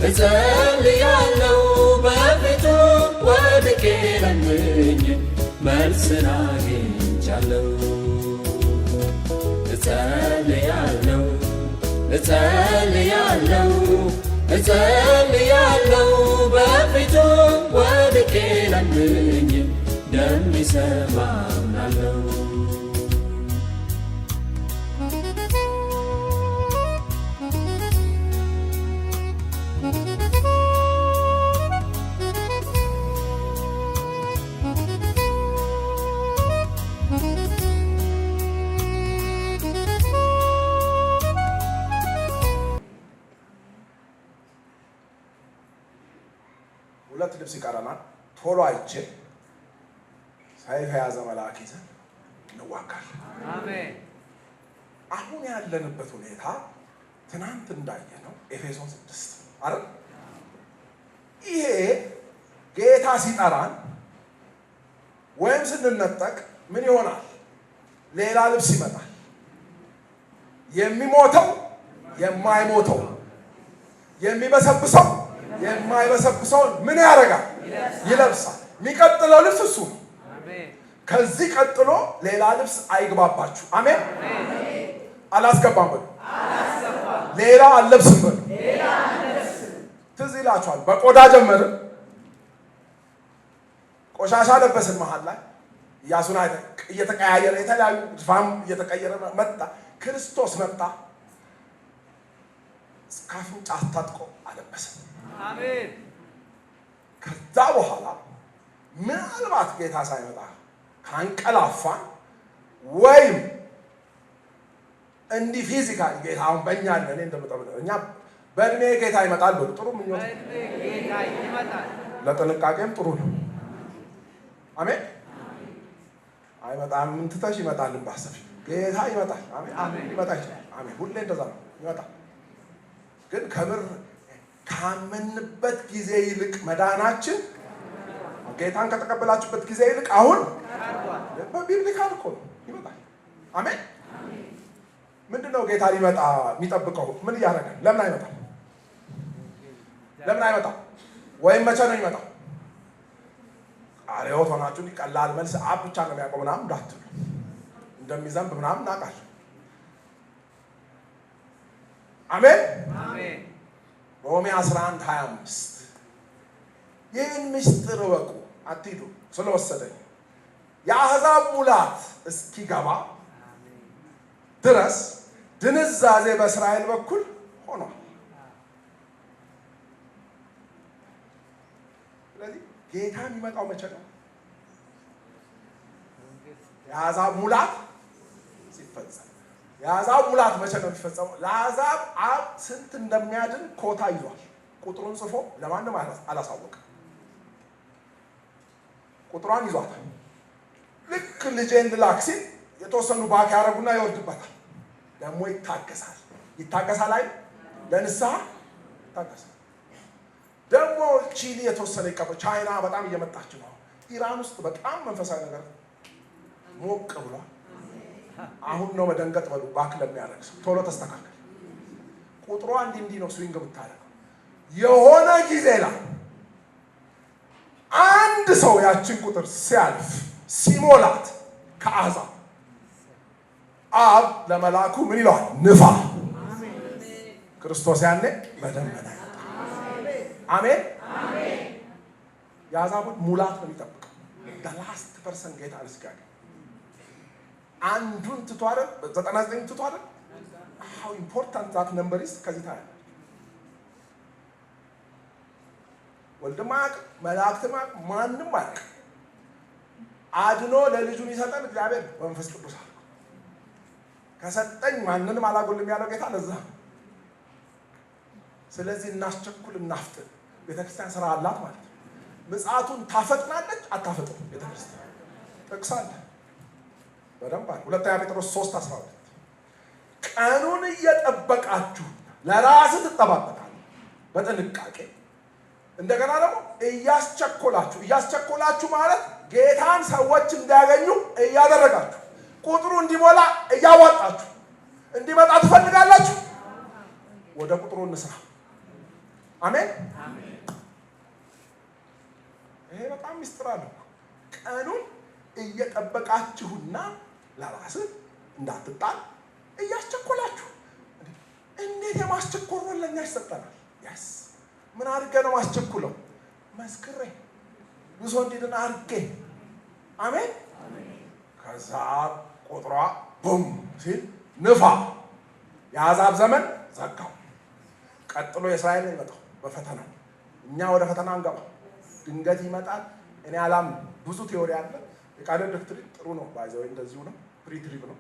እጸልያለሁ በፊቱ ወድቄ ለምኜ መልስን አግኝቻለሁ። እጸልያለሁ በፊቱ ወድቄ ለምኜ እንደሚሰማ አምናለሁ። ሁለት ልብስ ይቀረናል። ቶሎ አይቼ ሰይፍ የያዘ መልአክ ይዘን እንዋጋለን። አሜን። አሁን ያለንበት ሁኔታ ትናንት እንዳየነው ኤፌሶን 6 አይደል? ይሄ ጌታ ሲጠራን ወይም ስንነጠቅ ምን ይሆናል? ሌላ ልብስ ይመጣል። የሚሞተው የማይሞተው፣ የሚበሰብሰው የማይበሰብሰውን ምን ያደርጋል? ይለብሳል። የሚቀጥለው ልብስ እሱ ነው። ከዚህ ቀጥሎ ሌላ ልብስ አይግባባችሁ። አሜን። አላስገባም በሉ፣ ሌላ አልለብስም በሉ። ትዝ ይላችኋል፣ በቆዳ ጀመርን፣ ቆሻሻ ለበስን፣ መሀል ላይ ኢያሱን እየተቀያየረ የተለያዩ ፋም እየተቀየረ መጣ። ክርስቶስ መጣ፣ እስከ አፍንጫ አስታጥቆ አለበሰን። አሜን። ከዛ በኋላ ምናልባት ጌታ ሳይመጣ ካንቀላፋን ወይም እንዲህ ፊዚካል ጌታ አሁን በእኛ አለ። እኔ እንደምጠብቀው እኛ በእድሜ ጌታ ይመጣል ብሎ ጥሩ ምኞት ለጥንቃቄም ጥሩ ነው። አሜን። አይመጣም ምን ትተሽ ይመጣል ባሰፊ ጌታ ይመጣል። አሜን። ይመጣ ይችላል። አሜን። ሁሌ እንደዛ ነው ይመጣል። ግን ከምር ካመንበት ጊዜ ይልቅ መዳናችን ጌታን ከተቀበላችሁበት ጊዜ ይልቅ አሁን በቢብሊካል እኮ ነው ይመጣል። አሜን። ምንድነው ጌታ ሊመጣ የሚጠብቀው? ምን እያደረገ? ለምን አይመጣም? ለምን አይመጣም? ወይም መቼ ነው የሚመጣው? አሬዎት ሆናችሁ ቀላል መልስ አብ ብቻ ነው የሚያውቀው ምናምን እንዳትሉ፣ እንደሚዘንብ ምናምን እናውቃለን። አሜን። ሮሜ 11:25 ይህን ምስጢር እወቁ፣ አትሂዱ ስለወሰደኝ የአሕዛብ ሙላት እስኪገባ ድረስ ድንዛዜ በእስራኤል በኩል ሆኗል። ስለዚህ ጌታ የሚመጣው መቼ ነው? የአሕዛብ ሙላት ሲፈጸም። የአሕዛብ ሙላት መቼ ነው የሚፈጸመው? ለአሕዛብ አብ ስንት እንደሚያድን ኮታ ይዟል። ቁጥሩን ጽፎ ለማንም አላሳወቅም። ቁጥሯን ይዟታል። ልክ ልጄን ልላክ ሲል የተወሰኑ ባክ ያደረጉና ይወርድበታል። ደግሞ ይታገሳል አይ ለንስሐ ይታገሳል። ደግሞ ቺሊ የተወሰነ ይቀበል። ቻይና በጣም እየመጣች ነው። ኢራን ውስጥ በጣም መንፈሳዊ ነገር ሞቅ ብሏል። አሁን ነው መደንገጥ በሉ። ባክ ለሚያደርግ ሰው ቶሎ ተስተካከል። ቁጥሯ እንዲህ ነው ስዊንግ ብታደርገው የሆነ ጊዜ ላይ አንድ ሰው ያችን ቁጥር ሲያልፍ ሲሞላት ከአሕዛብ አብ ለመላኩ ምን ይለዋል? ንፋ። ክርስቶስ ያኔ በደመና ይመጣል። አሜን። የአሕዛብን ሙላት ነው የሚጠብቀው። ላስት ፐርሰንት ጌታ እስኪያገኝ አንዱን ትቶ አይደል 99 ትቶ አይደል? how important that number is። ከዚህ ታያለህ። ወልድም አያውቅም፣ መላእክትም አያውቅም፣ ማንም አያውቅም። አድኖ ለልጁን ይሰጠን እግዚአብሔር መንፈስ ቅዱስ አለ። ከሰጠኝ ማንንም አላጎልም ያለው ጌታ ለዛ። ስለዚህ እናስቸኩል፣ እናፍጥን። ቤተክርስቲያን ስራ አላት ማለት ነው። ምጽአቱን ታፈጥናለች አታፈጥንም? ቤተክርስቲያን ጥቅስ አለ በደንብ አለ። ሁለተኛ ጴጥሮስ 3:12 ቀኑን እየጠበቃችሁ ለራስህ ትጠባበቃለህ በጥንቃቄ እንደገና ደግሞ እያስቸኮላችሁ ማለት ጌታን ሰዎች እንዲያገኙ እያደረጋችሁ ቁጥሩ እንዲሞላ እያዋጣችሁ እንዲመጣ ትፈልጋላችሁ? ወደ ቁጥሩ እንስራ። አሜን። ይሄ በጣም ምስጢር አለው። ቀኑን እየጠበቃችሁና ለራስህ እንዳትጣል እያስቸኮላችሁ። እንዴት የማስቸኮል ለኛ ይሰጠናል? ያስ ምን አድርገህ ነው ማስቸኩለው? መስክሬ ብዙ እንዲድን አድርጌ። አሜን። ከዛ ቁጥሯ ቡም ሲል ንፋ። የአሕዛብ ዘመን ዘጋው። ቀጥሎ የእስራኤል ነው ይመጣው በፈተናው። እኛ ወደ ፈተና እንገባ። ድንገት ይመጣል። እኔ አላምንም። ብዙ ቲዮሪ አለ። የቃል ዶክትሪን ጥሩ ነው፣ ባይዘው እንደዚሁ ነው፣ ፕሪትሪቭ ነው።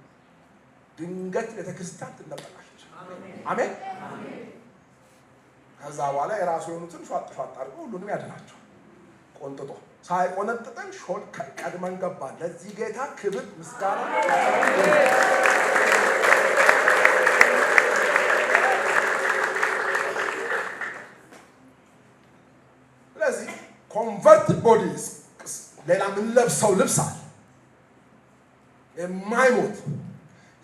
ድንገት ቤተክርስቲያን ትነጠቃለች። አሜን። ከዛ በኋላ የራሱ የሆኑትን ሿጥ አድርጎ ሁሉንም ያድናቸው። ቆንጥጦ ሳይቆነጥጠን ሾል ቀድመን ገባን። ለዚህ ጌታ ክብር ምስጋና። ስለዚህ ኮንቨርትድ ቦዲስ ሌላ ምን ለብሰው ልብስ አለ። የማይሞት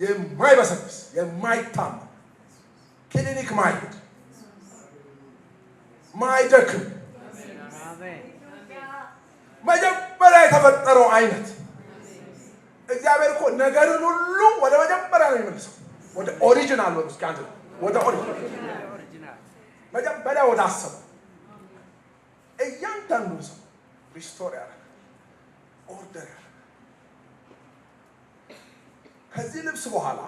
የማይበሰብስ የማይታማ ክሊኒክ ማይሄድ ማይደክም መጀመሪያ የተፈጠረው አይነት እግዚአብሔር እኮ ነገርን ሁሉ ወደ መጀመሪያ ነው የሚመልሰው። ወደ ኦሪጂናል ነው። እስኪ አንተ ወደ ኦሪጂናል መጀመሪያ ወደ አሰበው እያንዳንዱ ሰው ሪስቶር ያደርጋል፣ ኦርደር ያደርጋል። ከዚህ ልብስ በኋላ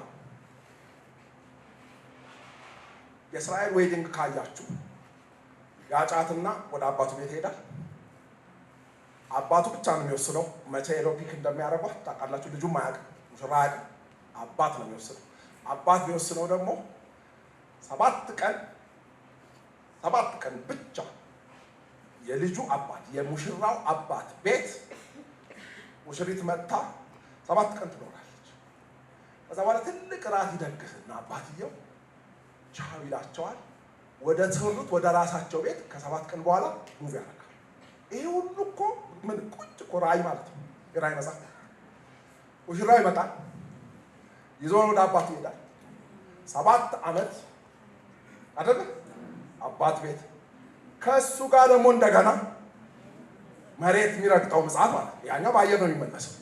የእስራኤል ዌዲንግ ካያችሁ ያጫትና ወደ አባቱ ቤት ይሄዳል። አባቱ ብቻ ነው የሚወስነው መቼ ኤሎፒክ እንደሚያደርጓት ታውቃላችሁ። ልጁም አያውቅም፣ ሙሽራ አያውቅም። አባት ነው የሚወስነው። አባት የሚወስነው ደግሞ 7 ቀን ብቻ የልጁ አባት የሙሽራው አባት ቤት ሙሽሪት መጥታ 7 ቀን ትኖራለች። ከዛ በኋላ ትልቅ ራት ይደግስና አባትየው ቻው ይላቸዋል። ወደ ተወሉት ወደ ራሳቸው ቤት ከ7 ቀን በኋላ ሙቭ ያደርጋል። ይሄ ሁሉ እኮ ምን ቁጭ እኮ ራእይ ማለት ነው። የራእይ መጽሐፍ ሙሽራው ይመጣል፣ ይዞን ወደ አባቱ ይሄዳል። 7 ዓመት አይደለ አባት ቤት። ከእሱ ጋር ደግሞ እንደገና መሬት የሚረግጠው ምጽአት ማለት ያኛው በአየር ነው የሚመለሰው።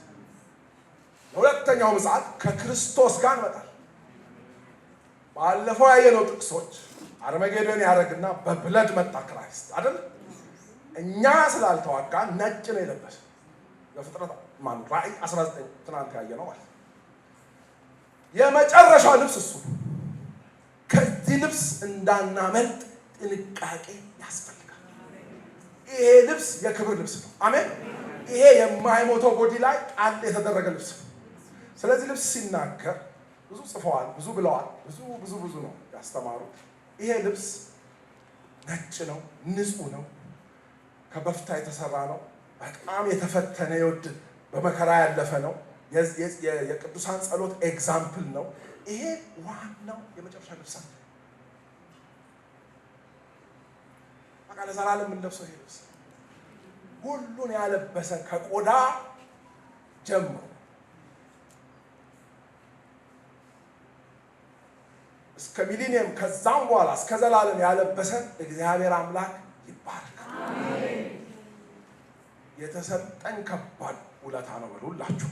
ለሁለተኛው ምጽአት ከክርስቶስ ጋር እንመጣል። ባለፈው ያየነው ጥቅሶች አርመጌዶን ያደረግና በብለድ መጣ ክራይስት አይደል? እኛ ስላልተዋጋ ነጭ ነው የለበሰው። በፍጥረት ማን ራእይ 19 ትናንት ያየነው ማለት የመጨረሻው ልብስ እሱ። ከዚህ ልብስ እንዳናመልጥ ጥንቃቄ ያስፈልጋል። ይሄ ልብስ የክብር ልብስ ነው። አሜን። ይሄ የማይሞተው ቦዲ ላይ ጣል የተደረገ ልብስ ነው። ስለዚህ ልብስ ሲናገር ብዙ ጽፈዋል፣ ብዙ ብለዋል፣ ብዙ ነው ያስተማሩት። ይሄ ልብስ ነጭ ነው፣ ንጹህ ነው፣ ከበፍታ የተሰራ ነው፣ በጣም የተፈተነ ይወድ በመከራ ያለፈ ነው። የቅዱሳን ጸሎት ኤግዛምፕል ነው። ይሄ ዋናው የመጨረሻ ልብስ ነው። በቃ ለዘላለም የምንለብሰው ይሄ ልብስ ሁሉን ያለበሰ ከቆዳ ጀምሮ እስከ ሚሊኒየም ከዛም በኋላ እስከ ዘላለም ያለበሰን እግዚአብሔር አምላክ ይባረክ። የተሰጠን ከባድ ውለታ ነው በሉላችሁ።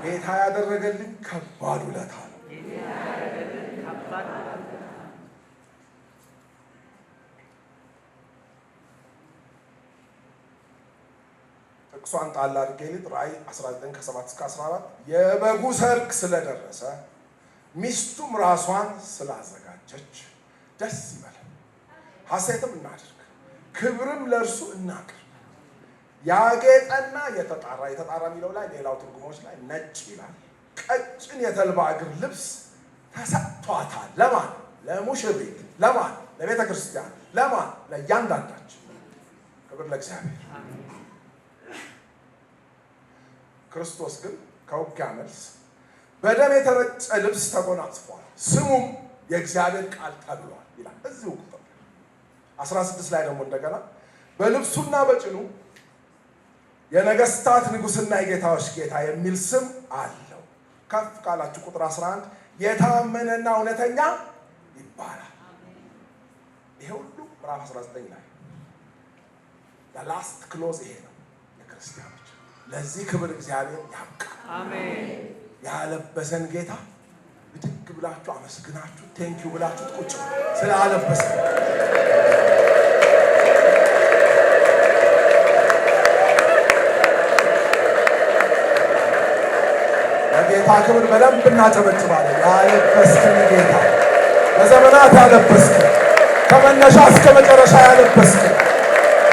ጌታ ያደረገልኝ ከባድ ውለታ ነው። ጥቅሷን ጣል አድርጌ ራእይ 19 ከ7 እስከ 14 የበጉ ሰርግ ስለደረሰ ሚስቱም ራሷን ስላዘጋጀች ደስ ይበለን፣ ሐሴትም እናድርግ፣ ክብርም ለእርሱ እናቅርብ። ያጌጠና የተጣራ የሚለው ላይ ሌላው ትርጉሞች ላይ ነጭ ይላል። ቀጭን የተልባ እግር ልብስ ተሰጥቷታል። ለማን? ለሙሽሪት። ለማን? ለቤተ ክርስቲያን። ለማን? ለእያንዳንዳችን። ክብር ለእግዚአብሔር። ክርስቶስ ግን ከውጊያ መልስ በደም የተረጨ ልብስ ተጎናጽፏል፣ ስሙም የእግዚአብሔር ቃል ተብሏል ይላል። እዚሁ ቁጥር 16 ላይ ደግሞ እንደገና በልብሱና በጭኑ የነገስታት ንጉስና የጌታዎች ጌታ የሚል ስም አለው። ከፍ ካላችሁ ቁጥር 11 የታመነና እውነተኛ ይባላል። ይሄ ሁሉ ምዕራፍ 19 ላይ ላስት ክሎዝ ይሄ ነው የክርስቲያኖች። ለዚህ ክብር እግዚአብሔር ያብቃል። አሜን። ያለበሰን ጌታ ብድግ ብላችሁ አመስግናችሁ ቴንኪው ብላችሁ ቁጭ ስላለበሰን ለጌታ ክብር በደንብ እናጨበጭባለን። ያለበስከን ጌታ በዘመናት ያለበስከን ከመነሻ እስከ መጨረሻ ያለበስከን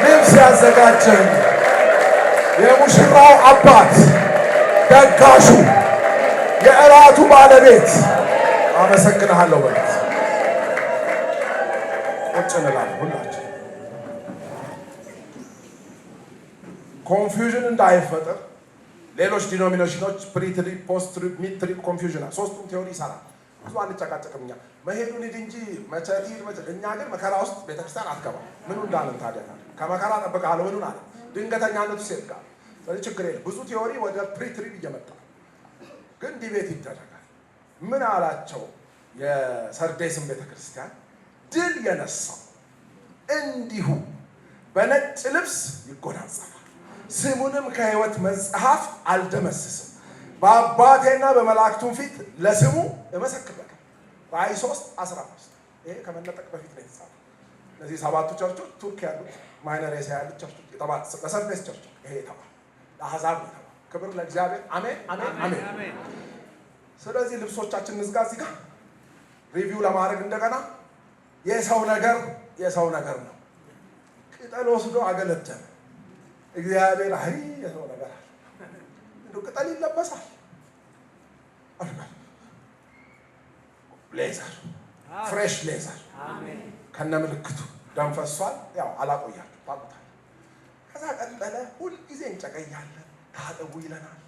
ልብስ ያዘጋጀን የሙሽራው አባት ደጋሹ የእራቱ ባለቤት አመሰግንሃለሁ በሉት። ቁጭ እንላለን ሁላችን። ኮንፊውዥን እንዳይፈጠር ሌሎች ዲኖሚኔሽኖች ፕሪ ትሪፕ፣ ፖስት ትሪፕ፣ ሚድ ትሪፕ ኮንፊውዥን ሶስቱም ቲዮሪ ይሰራል። ብዙ አንጨቃጨቅም። እኛ መሄዱን ሂድ እንጂ መቼ እኛ ግን መከራ ውስጥ ቤተክርስቲያን አትገባም። ምኑ እንዳለን ታዲያ ከመከራ ጠብቃለሁ ምኑን አለ ድንገተኛነቱ ሴት ጋር ስለዚህ ችግር የለም። ብዙ ቲዮሪ ወደ ፕሪ ትሪፕ እየመጣ ግን ዲቤት ይደረጋል። ምን አላቸው የሰርዴስን ቤተክርስቲያን ድል የነሳው እንዲሁ በነጭ ልብስ ይጎናጸፋል፣ ስሙንም ከሕይወት መጽሐፍ አልደመስስም፣ በአባቴና በመላእክቱም ፊት ለስሙ እመሰክራለሁ። ራእይ 3:15 ይሄ ከመነጠቅ በፊት ነው የተጻፈው። እነዚህ ሰባቱ ቸርቾች ቱርክ ያሉት ማይነር ኤስያ ያሉት ቸርቾች የተባሉት ለሰርዴስ ቸርች ይሄ የተባለው ለአሕዛብ ነው። ክብር ለእግዚአብሔር። አሜን አሜን አሜን። ስለዚህ ልብሶቻችን እንዝጋ። እዚህ ጋር ሪቪው ለማድረግ እንደገና የሰው ነገር ነው። ቅጠል ወስዶ አገለደለ እግዚአብሔር። አይ የሰው ነገር አለ እንደው ቅጠል ይለበሳል። ሌዘር ፍሬሽ ሌዘር ከነ ምልክቱ ደም ፈሷል። ያው አላቆያችሁ ታውቁታል። ከዛ ቀጠለ። ሁልጊዜ እንጨቀያለን፣ ታጠቡ ይለናል።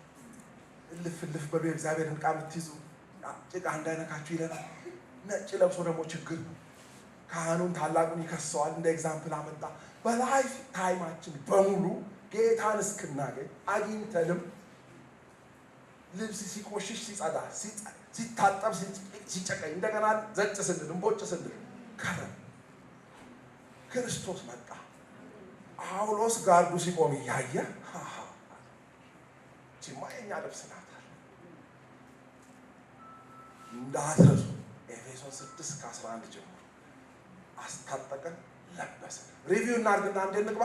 እልፍ በሉ የእግዚአብሔርን ዕቃ የምትይዙ ጭቃ እንዳይነካችሁ ይለናል። ነጭ ለብሶ ደግሞ ችግር ነው። ካህኑን ታላቁን ይከሰዋል። እንደ ኤግዛምፕል አመጣ። በላይፍ ታይማችን በሙሉ ጌታን እስክናገኝ አግኝተንም ልብስ ሲቆሽሽ፣ ሲጸዳ፣ ሲታጠብ፣ ሲጨቀኝ እንደገና ዘጭ ስንል እንቦጭ ስንል ከረም። ክርስቶስ መጣ። ጳውሎስ ጋርዱ ሲቆም እያየ ቺማ የኛ ልብስ ናት እንዳትረሱ። ኤፌሶን 6:11 ጀምሮ አስታጠቀን፣ ለበሰን። ሪቪው እናድርግና አንዴ እንግባ።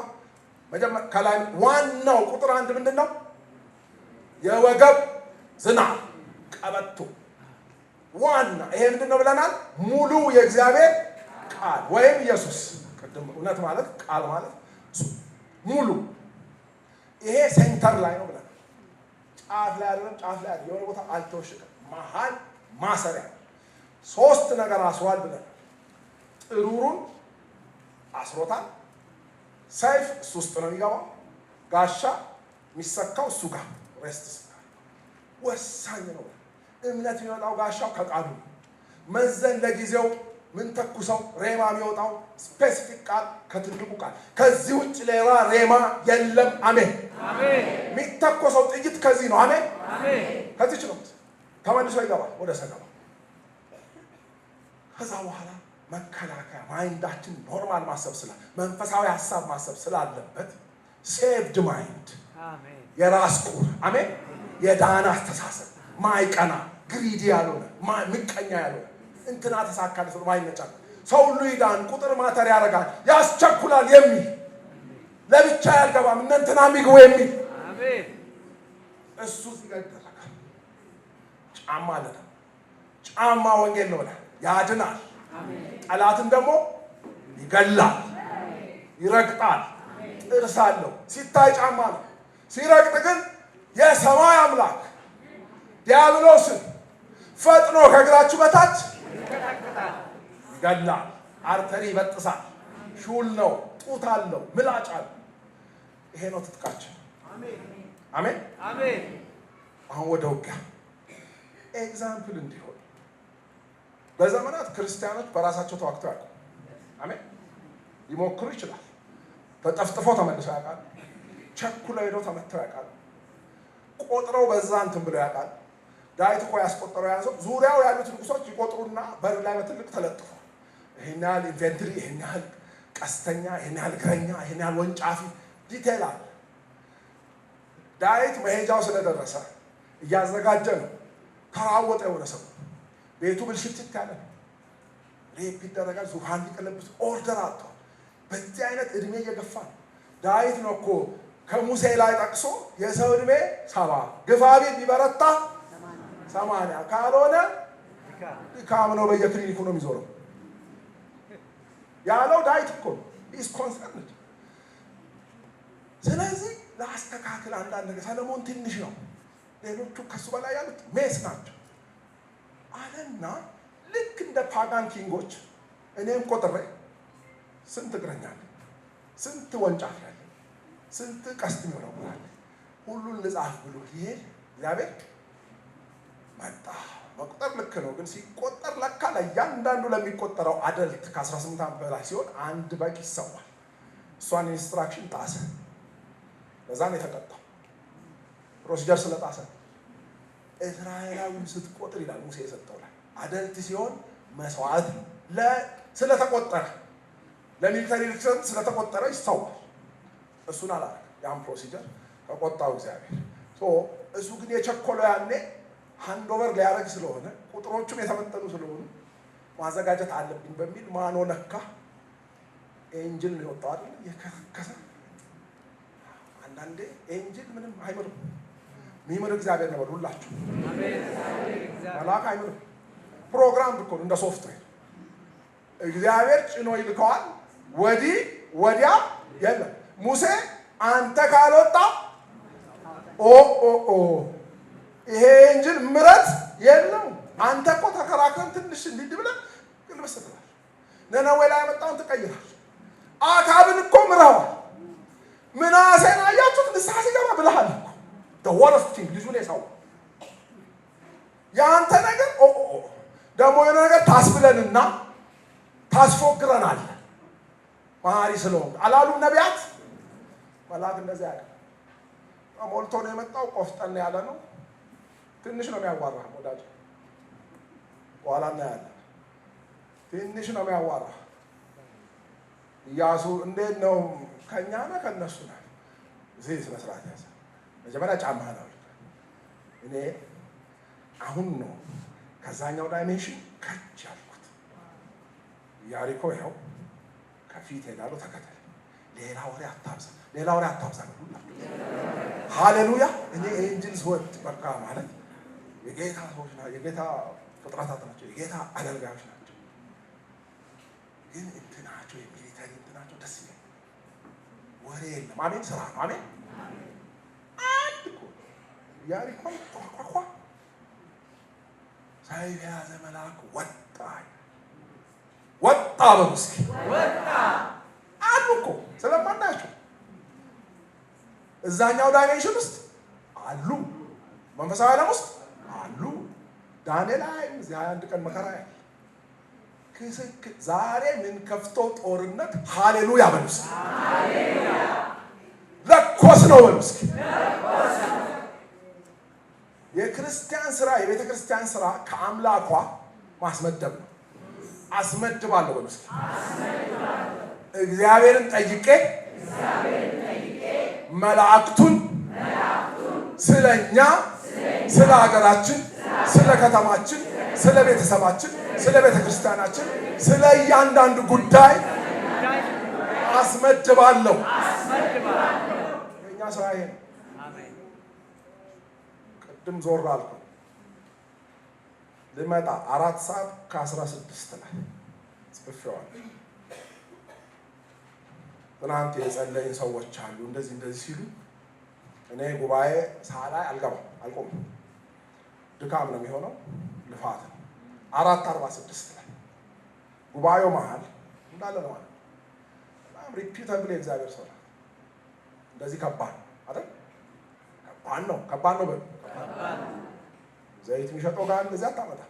መጀመሪያ ከላይ ዋናው ቁጥር 1 ምንድን ነው? የወገብ ዝናብ ቀበቶ ዋና ይሄ ምንድን ነው ብለናል? ሙሉ የእግዚአብሔር ቃል ወይም ኢየሱስ። ቅድም እውነት ማለት ቃል ማለት ሙሉ። ይሄ ሴንተር ላይ ነው ብለናል። ጫፍ ላይ አይደለም። ጫፍ ላይ የሆነ ቦታ አልተወሸቀም። መሀል ማሰሪያ 3 ነገር አስሯል ብለናል። ጥሩሩን አስሮታል። ሰይፍ እሱ ውስጥ ነው የሚገባው። ጋሻ የሚሰካው እሱ ጋር ሬስት ወሳኝ ነው። እምነት የሚወጣው ጋሻው ከቃሉ መዘን ለጊዜው ምን ተኩሰው ሬማ የሚወጣው ስፔሲፊክ ቃል ከትልቁ ቃል። ከዚህ ውጭ ሌላ ሬማ የለም። አሜን አሜን። የሚተኮሰው ጥይት ከዚህ ነው። አሜን አሜን። ከዚህ ነው ተመልሶ ይገባል ወደ ሰገባ። ከዛ በኋላ መከላከያ ማይንዳችን ኖርማል ማሰብ መንፈሳዊ ሀሳብ ማሰብ ስላለበት ሴቭድ ማይንድ የራስ ቁር አሜን። የዳና አስተሳሰብ ማይቀና ግሪዲ ያልሆነ ምቀኛ ያልሆነ እንትና ተሳካለ ሰው ማይነጫል ሰው ሁሉ ይዳን ቁጥር ማተር ያደርጋል ያስቸኩላል የሚል ለብቻ ያልገባም እንትና የሚግቡ የሚል አሜን። እሱ ሲገደላል ጫማ አለ። ጫማ ወንጌል ነው ያድናል። ጠላትን ደግሞ ይገላል፣ ይረግጣል። ጥርስ አለው ሲታይ ጫማ ነው። ሲረግጥ ግን የሰማይ አምላክ ዲያብሎስን ፈጥኖ ከእግራችሁ በታች ይገላል። አርተሪ ይበጥሳል። ሹል ነው፣ ጡት አለው፣ ምላጭ አለው። ይሄ ነው ትጥቃችን። አሜን አሜን። አሁን ወደ ውጊያ ኤግዛምፕል እንዲሆን በዘመናት ክርስቲያኖች በራሳቸው ተዋግተው ያውቃሉ። አሜን። ሊሞክሩ ይችላል። ተጠፍጥፈው ተመልሰው ያውቃሉ። ቸኩለው ሄደው ተመተው ያውቃሉ። ቆጥረው በዛ እንትን ብለው ያውቃሉ። ዳዊት እኮ ያስቆጠረው ያዘው ዙሪያው ያሉት ንጉሶች ይቆጥሩና በር ላይ በትልቅ ተለጥፏል። ይሄን ያህል ኢንቨንተሪ፣ ይሄን ያህል ቀስተኛ፣ ይሄን ያህል እግረኛ፣ ይሄን ያህል ወንጫፊ ዲቴል አለ። ዳዊት መሄጃው ስለደረሰ እያዘጋጀ ነው። ተራወጠ። የሆነ ሰው ቤቱ ብልሽት ያለ ነው። ሬፕ ይደረጋል። ዙፋን ሊቀለብስ ኦርደር አጥቷል። በዚህ አይነት እድሜ እየገፋ ነው። ዳዊት ነው እኮ ከሙሴ ላይ ጠቅሶ የሰው እድሜ 70 ግፋ ቢል ቢበረታ 80 ካልሆነ ድካም ነው፣ በየክሊኒኩ ነው የሚዞረው ያለው ዳዊት እኮ ኢስ ኮንሰርንድ። ስለዚህ ለአስተካክል አንዳንድ ነገር ሰለሞን ትንሽ ነው፣ ሌሎቹ ከሱ በላይ ያሉት ሜስ ናቸው አለና ልክ እንደ ፓጋን ኪንጎች እኔም ቆጥሬ ስንት እግረኛ አለ፣ ስንት ወንጫፍ ያለ፣ ስንት ቀስት ይወረውራል፣ ሁሉን ልጻፍ ብሎ ይሄድ እግዚአብሔር መጣ። መቁጠር ልክ ነው፣ ግን ሲቆጠር ለካ ለእያንዳንዱ ለሚቆጠረው አደልት ከ18 ዓመት በላይ ሲሆን አንድ በግ ይሰዋል። እሷን ኢንስትራክሽን ጣሰ። ለዛን የተቀጣው ፕሮሲጀር ስለጣሰ። እስራኤላዊን ስትቆጥር ይላል ሙሴ የሰጠው ላይ አደልት ሲሆን መስዋዕት ስለተቆጠረ ለሚሊተሪ ሪክሰንት ስለተቆጠረ ይሰዋል። እሱን አላረገ። ያን ፕሮሲጀር ተቆጣው እግዚአብሔር። እሱ ግን የቸኮለው ያኔ ሃንድ ኦቨር ሊያደርግ ስለሆነ ቁጥሮቹም የተመጠኑ ስለሆኑ ማዘጋጀት አለብኝ በሚል ማኖ ነካ። ኤንጅል ነው የወጣው አይደል? የከሰከሰ አንዳንዴ ኤንጅል ምንም አይምርም። የሚምር እግዚአብሔር ነው። ሁላችሁ መልአክ አይምርም። ፕሮግራም እኮ እንደ ሶፍትዌር እግዚአብሔር ጭኖ ይልከዋል። ወዲህ ወዲያ የለም። ሙሴ አንተ ካልወጣ ይሄ እንጅል ምረት የለው። አንተ እኮ ተከራክረን ትንሽ እንዲድ ብለን ግን መስጥላል። ነነዌ ላይ ያመጣውን ትቀይራል። አካብን እኮ ምረዋል። ምናሴን አያችሁት? ንስሐ ሲገባ ብለሃል እኮ ወረፍ ቲንግ ልጁን የሳው የአንተ ነገር ደግሞ የሆነ ነገር ታስብለንና ታስፎክረናል። መሀሪ ስለሆንክ አላሉም ነቢያት። መልአክ እንደዚያ ያለ ሞልቶ ነው የመጣው። ቆፍጠን ያለ ነው። ትንሽ ነው የሚያዋራህ ወዳጅ፣ በኋላ እናያለን። ትንሽ ነው የሚያዋራህ። ኢያሱ እንዴት ነው ከእኛ ነህ ከእነሱ ነህ? እዚህ ስነ ስርዓት ያዘ። መጀመሪያ ጫማህን አውልቅ። እኔ አሁን ነው ከዛኛው ዳይሜንሽን ከች ያልኩት። ኢያሪኮ ይኸው ከፊት ሄዳሉ፣ ተከተል። ሌላ ወሬ አታብዛ፣ ሌላ ወሬ አታብዛ። ሃሌሉያ። እኔ ኤንጅል ስወድ በቃ ማለት የጌታ ሰዎች ናቸው፣ የጌታ ፍጥረታት ናቸው፣ የጌታ አገልጋዮች ናቸው። ግን እንትናቸው የሚሊተሪ እንትናቸው ደስ ይላል። ወሬ የለም። አሜን። ስራ ነው። አሜን። አንድ እኮ ኢያሪኮን ኳኳኳ ሰይፍ የያዘ መልአክ ወጣ። ወጣ በሉ እስኪ ወጣ አሉ እኮ ስለማናቸው እዛኛው ዳይሜንሽን ውስጥ አሉ፣ መንፈሳዊ ዓለም ውስጥ አሉ። ዳንኤል ላይ እዚህ 21 ቀን መከራ ያለ ክስክ ዛሬ ምን ከፍተው ጦርነት ሃሌሉያ በሉ እስኪ ሃሌሉያ። ለኮስ ነው በሉ እስኪ ለኮስ ነው። የክርስቲያን ስራ የቤተ ክርስቲያን ስራ ከአምላኳ ማስመደብ ነው። አስመድባለሁ በሉ እስኪ አስመድባለሁ። እግዚአብሔርን ጠይቄ መላእክቱን ስለኛ፣ ስለ ሀገራችን፣ ስለ ከተማችን፣ ስለ ቤተሰባችን፣ ስለ ቤተ ክርስቲያናችን፣ ስለ እያንዳንዱ ጉዳይ አስመድባለሁ። የእኛ ስራ ይሄ ነው። ቅድም ዞር አልኩ ልመጣ 4 ሰዓት ከ16 ላይ ጽፌዋለሁ። ትናንት የጸለይን ሰዎች አሉ እንደዚህ እንደዚህ ሲሉ እኔ ጉባኤ ሳላይ አልገባም፣ አልቆምም። ድካም ነው የሚሆነው፣ ልፋት ነው። 4:46 ላይ ጉባኤው መሀል እንዳለ ነው ማለት በጣም ሪፒተብል የእግዚአብሔር ሰው እንደዚህ ከባድ አይደል? ከባድ ነው በሉ። ዘይት የሚሸጠው ጋር እንደዚህ አታመጣ።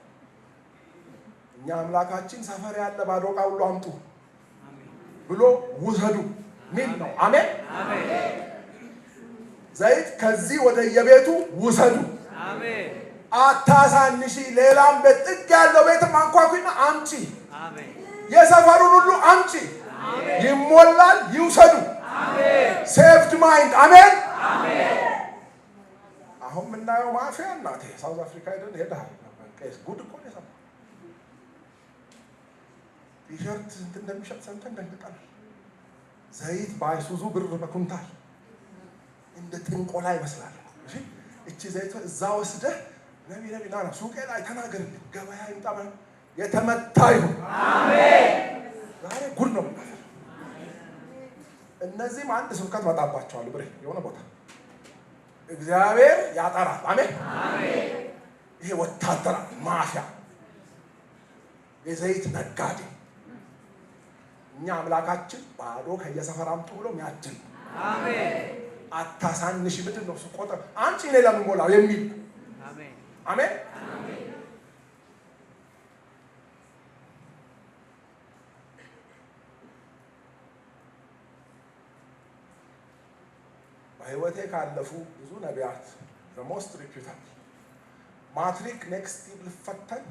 እኛ አምላካችን ሰፈር ያለ ባዶ ዕቃ ሁሉ አምጡ ብሎ ውሰዱ ሚል ነው። አሜን አሜን። ዘይት ከዚህ ወደ የቤቱ ውሰዱ። አሜን። አታሳንሺ። ሌላም ቤት ጥግ ያለው ቤትም አንኳኩና አምጪ። የሰፈሩን ሁሉ አምጪ። ይሞላል፣ ይውሰዱ። ሴፍድ ማይንድ። አሜን። አሁን የምናየው ማፊያ እናቴ ሳውዝ አፍሪካ ሄደን ሄደሃል። ቄስ ጉድ እኮ ነው የሰማው። ቲሸርት ስንት እንደሚሸጥ ሰምተን ደንግጠናል። ዘይት በአይሱዙ ብር በኩንታል እንደ ጥንቆላ ይመስላል። እሺ እቺ ዘይት እዛ ወስደህ ነቢ ና ሱቄ ላይ ተናገርልኝ፣ ገበያ ይምጣ። የተመታ ይሁን። አሜን። ዛሬ ጉድ ነው። እነዚህም አንድ ስብከት መጣባቸዋል። ብሬ የሆነ ቦታ እግዚአብሔር ያጠራል። አሜን። ይሄ ወታደራ ማፊያ የዘይት ነጋዴ። እኛ አምላካችን ባዶ ከየሰፈር አምጡ ብሎ የሚያድን አሜን። አታሳንሽ። ምንድን ነው ቆጠር አንቺ እኔ ለምሞላው የሚል አሜን። በህይወቴ ካለፉ ብዙ ነቢያት በሞስት ሪፒውታብል ማትሪክ ኔክስት ልፈተን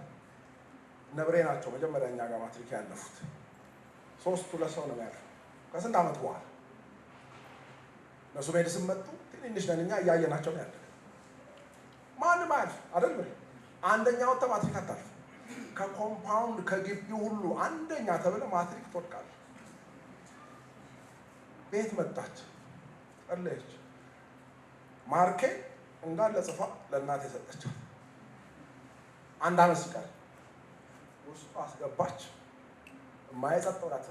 ነብሬ ናቸው። መጀመሪያ እኛ ጋር ማትሪክ ያለፉት 3 ሰው ነው ያለው። ከስንት ዓመት በኋላ እነሱ ሜዲስን መጡ። ትንሽ ነን እኛ እያየናቸው ነው ያለ። ማንም አያልፍ አይደል? አንደኛው ማትሪክ አታልፍ። ከኮምፓውንድ ከግቢው ሁሉ አንደኛ ተብለ ማትሪክ ትወድቃለህ። ቤት መጣች፣ ጸለየች። ማርኬ እንዳለ ጽፋ ለእናቴ ሰጠቻት። 1 ዓመት ሲቀር ውስጡ አስገባች። የማይጸጠው ናት።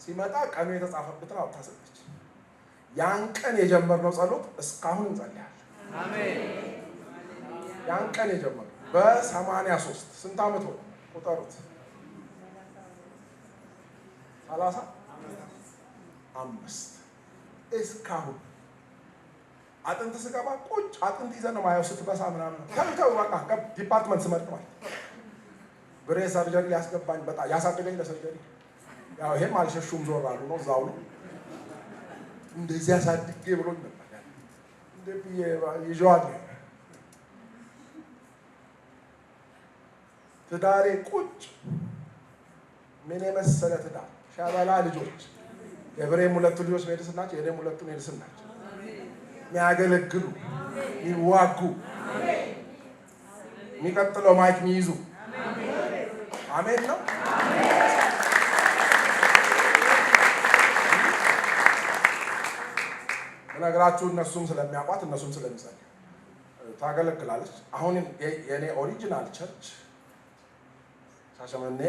ሲመጣ ቀኑ የተጻፈበትን አውጥታ ሰጠች። ያን ቀን የጀመርነው ጸሎት እስካሁን እንጸልያለን። አሜን። ያን ቀን የጀመርነው በ83 ስንት ዓመት ሆነ? ቁጠሩት። 35 እስካሁን አጥንት ስገባ ቁጭ አጥንት ይዘን ነው ማየው። ስትበሳ ምናምን ተው በቃ ዲፓርትመንት ስመርጥ ማለት ብሬ ሰርጀሪ ሊያስገባኝ በጣም ያሳደገኝ ለሰርጀሪ ያው ይሄም አልሸሹም ዞር አሉ ነው እዛው ነው እንደዚህ ያሳድጌ ብሎኝ ነበር። እንደዚህ ይዟል ትዳሬ ቁጭ ምን የመሰለ ትዳር ሻባላ ልጆች የብሬም 2 ልጆች ሜዲሲን ናቸው። የኔም 2 ሜዲሲን ናቸው። የሚያገለግሉ የሚዋጉ የሚቀጥለው ማይክ የሚይዙ አሜን ነው። ነገራችሁ እነሱም ስለሚያውቋት እነሱም ስለሚጸልዩ ታገለግላለች። አሁን የኔ ኦሪጂናል ቸርች ሻሸመኔ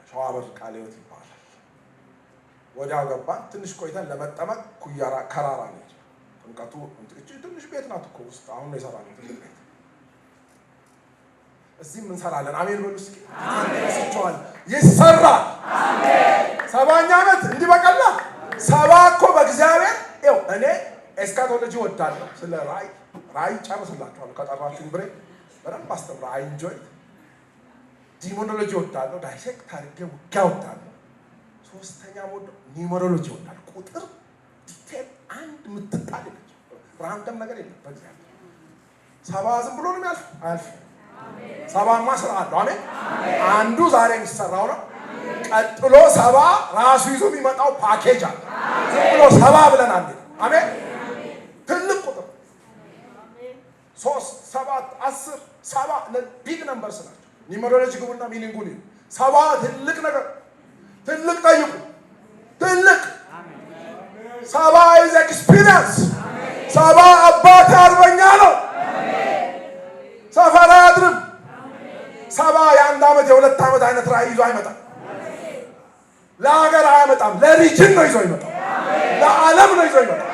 ሸዋበር ቃለ ሕይወት ይባላል። ወዲያው ገባን። ትንሽ ቆይተን ለመጠመቅ ኩያራ ከራራ ነው ጥምቀቱ። ትንሽ ቤት ናት እኮ ውስጥ አሁን ነው የሰራነው ትልቅ ቤት። እዚህም እንሰራለን። አሜን በሉ እስኪ። አንተስቸዋል ይሰራል። አሜን። 70ኛ ዓመት እንዲህ በቀላል 70 እኮ በእግዚአብሔር ይኸው እኔ ኤስካቶሎጂ ወዳለሁ። ስለ ራእይ ጨርስላችኋለሁ ከጠራችሁኝ ብሬ በደንብ አስተምራ አይ ኢንጆይ ዲሞኖሎጂ ወዳለሁ። ዳይሴክት አድርጌ ውጊያ ወዳለሁ። 3ኛ ሞድ ኒውመሮሎጂ ወዳለሁ። ቁጥር ዲቴል አንድ ምትጣል ልጅ ራንደም ነገር የለም በእግዚአብሔር። 70 ዝም ብሎ ነው የሚያልፍ አያልፍ። 70ማ ስራ አለው። አሜን። አንዱ ዛሬ የሚሰራው ነው። ቀጥሎ 70 ራሱ ይዞ የሚመጣው ፓኬጅ አለ። ዝም ብሎ 70 ብለን አንዴ አሜን። ትልቅ ቁጥር 3 7 10 70 ቢግ ነምበርስ ናቸው። ኒውመሮሎጂ ግቡና ሚኒንጉን 70 ትልቅ ነገር ትልቅ ጠይቁ። ትልቅ 70 ኢዝ ኤክስፒሪየንስ። 70 አባት አርበኛ ነው። ሰፈር አያድርም። 70 የ1 ዓመት የ2 ዓመት አይነት ራዕይ ይዞ አይመጣም። ለሀገር አያመጣም። ለሪጅን ነው ይዞ ይመጣል። ለዓለም ነው ይዞ ይመጣል።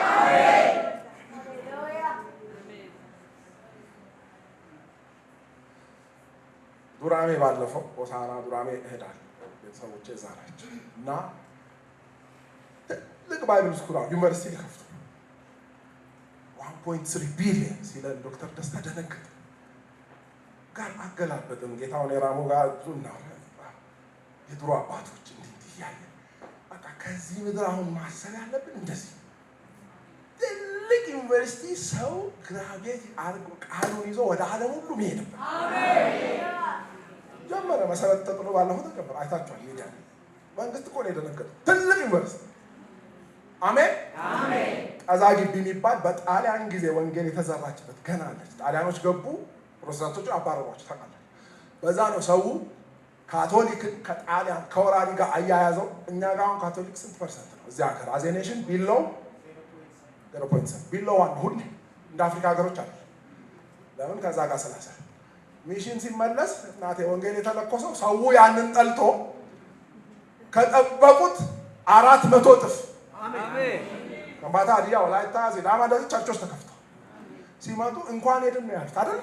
ዱራሜ ባለፈው ሆሳዕና ዱራሜ እሄዳለሁ። ቤተሰቦቼ እዛ ናቸው እና ትልቅ ባይብል ስኩል ዩኒቨርሲቲ ሊከፍቱ 1.3 ቢሊዮን ሲለን ዶክተር ደስታ ደነገጠ። ጋር አገላበጥን ጌታውን የራሙ ጋር ዙና የድሮ አባቶች እንዲህ ያለ በቃ ከዚህ ምድር አሁን ማሰብ ያለብን እንደዚህ ትልቅ ዩኒቨርሲቲ ዩኒቨርሲቲ ሰው ግራጁዌት አድርጎ ቃሉን ይዞ ወደ ዓለም ሁሉ የሚሄድበት ጀመረ። መሰረት ተጥሎ ባለፈው ተጀመረ። አይታችኋል። ሚዲያ መንግስት እኮ ነው የደነገጠው። ትልቅ ዩኒቨርሲቲ አሜን አሜን። ቀዛ ግቢ የሚባል በጣሊያን ጊዜ ወንጌል የተዘራችበት ገና አለች። ጣሊያኖች ገቡ፣ ፕሮቴስታንቶቹ አባረሯቸው። ታውቃለህ። በዛ ነው ሰው ካቶሊክን ከጣሊያን ከወራሪ ጋር አያያዘው። እኛ ጋር አሁን ካቶሊክ ስንት ፐርሰንት ነው እዚህ ሀገር? አዝ ኤ ኔሽን ቢሎው 0.7 ቢሎው ዋን ሁሌ እንደ አፍሪካ ሀገሮች አለ። ለምን? ከዛ ጋር ስላሰ ሚሽን ሲመለስ እናቴ ወንጌል የተለኮሰው ሰው ያንን ጠልቶ ከጠበቁት 400 እጥፍ አሜን። ከምባታ ዲያ ወላይታ ሲዳማ እንደዚህ ቸርቾች ተከፍተው ሲመጡ እንኳን ሄድን ነው ያሉት አይደል?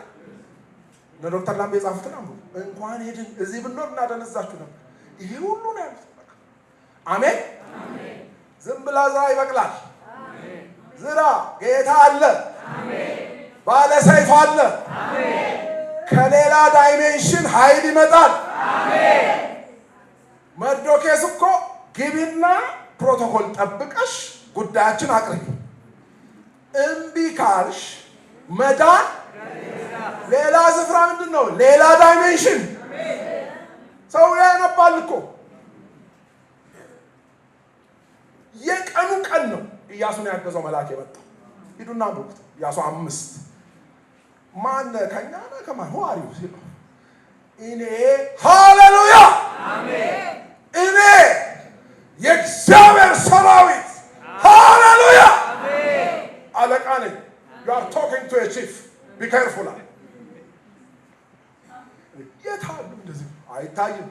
ዶክተር ላምቤ ጻፉትን አንዱ እንኳን ሄድን እዚህ ብንኖር እናደነዛችሁ ነበር። ይሄ ሁሉ ነው ያሉት። አሜን አሜን። ዝም ብላ ዝራ ይበቅላል። አሜን። ዝራ ጌታ አለ። አሜን። ባለ ሰይፍ አለ። አሜን። ከሌላ ዳይሜንሽን ኃይል ይመጣል። አሜን። መርዶክዮስ እኮ ግቢና ፕሮቶኮል ጠብቀሽ ጉዳያችን አቅርቢ፣ እምቢ ካልሽ መዳን ሌላ ስፍራ ምንድን ነው? ሌላ ዳይሜንሽን። ሰው ያነባል እኮ የቀኑ ቀን ነው። ኢያሱን ያገዘው መልአክ የመጣው ሂዱና ብሩክት ኢያሱ 5 ማን ከኛ ነው ከማን ሆአሪው ሲል እኔ ሃሌሉያ አሜን እኔ የእግዚአብሔር ሰራዊት ሃሌሉያ አሜን አለቃ ነኝ። you are talking to a chief, be careful. የታሉ እንደዚህ አይታይም።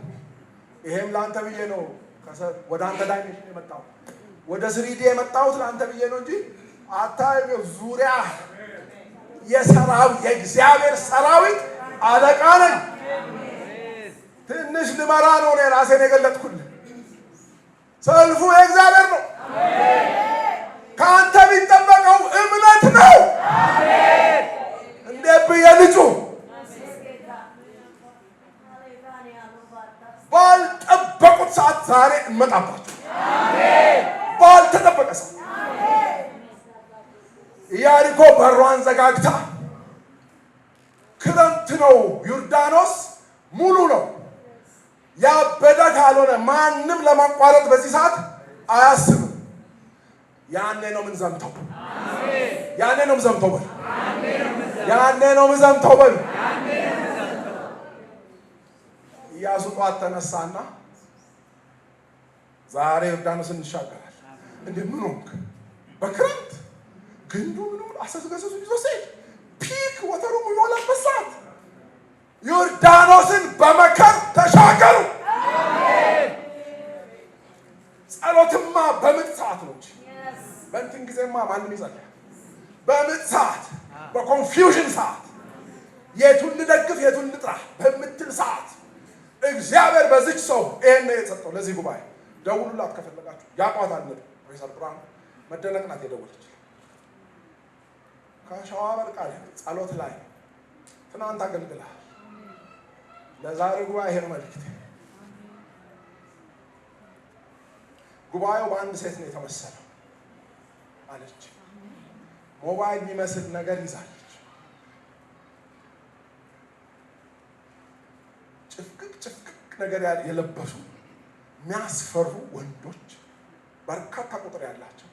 ይሄም ላንተ ብዬ ነው ወደ አንተ ዳይሜንሽን የመጣው ወደ 3D የመጣሁት ላንተ ብዬ ነው እንጂ አታይም። ዙሪያ የእግዚአብሔር ሰራዊት አለቃ ነኝ። ትንሽ ልመራ ነው እኔ ራሴን የገለጥኩልህ። ሰልፉ የእግዚአብሔር ነው። ከአንተ የሚጠበቀው እምነት ነው። እንደ ብዬ ልጩ ባልጠበቁት ሰዓት ዛሬ እንመጣባቸው። ባልተጠበቀ ሰዓት ኢያሪኮ በሯን ዘጋግታ፣ ክረምት ነው፣ ዮርዳኖስ ሙሉ ነው። ያበደ ካልሆነ ማንም ለማቋረጥ በዚህ ሰዓት አያስብም። ያኔ ነው ምን ዘምተው ያኔ ነው ዘምተው በል ያኔ ነው ዘምተው በል። ኢያሱ ጧት ተነሳና ዛሬ ዮርዳኖስን እንሻገራለን። እንዴ ምን ሆንክ? በክረምት ግንዱ ምንም አሰስገሰሱ ይዞ ሲሄድ ፒክ ወተሩ የሚሞላበት ሰዓት ዮርዳኖስን በመከር ተሻገሩ። ጸሎትማ በምጥ ሰዓት ነው እንጂ በእንትን ጊዜማ ማንም ይጸልያል። በምጥ ሰዓት፣ በኮንፊውዥን ሰዓት፣ የቱን ልደግፍ የቱን ልጥራ በምትል ሰዓት እግዚአብሔር በዚች ሰው ይሄን ነው የሰጠው። ለዚህ ጉባኤ ደውሉላት ከፈለጋችሁ። ያቋታል ፕሮፌሰር ብርሃኑ መደነቅ ናት የደወለች ከሸዋ በርቃል ጸሎት ላይ ትናንት አገልግለሃል። ለዛሬ ጉባኤ ይሄን መልእክት ጉባኤው በአንድ ሴት ነው የተመሰለው አለች። ሞባይል የሚመስል ነገር ይዛለች። ጭፍቅቅ ነገር የለበሱ የሚያስፈሩ ወንዶች በርካታ ቁጥር ያላቸው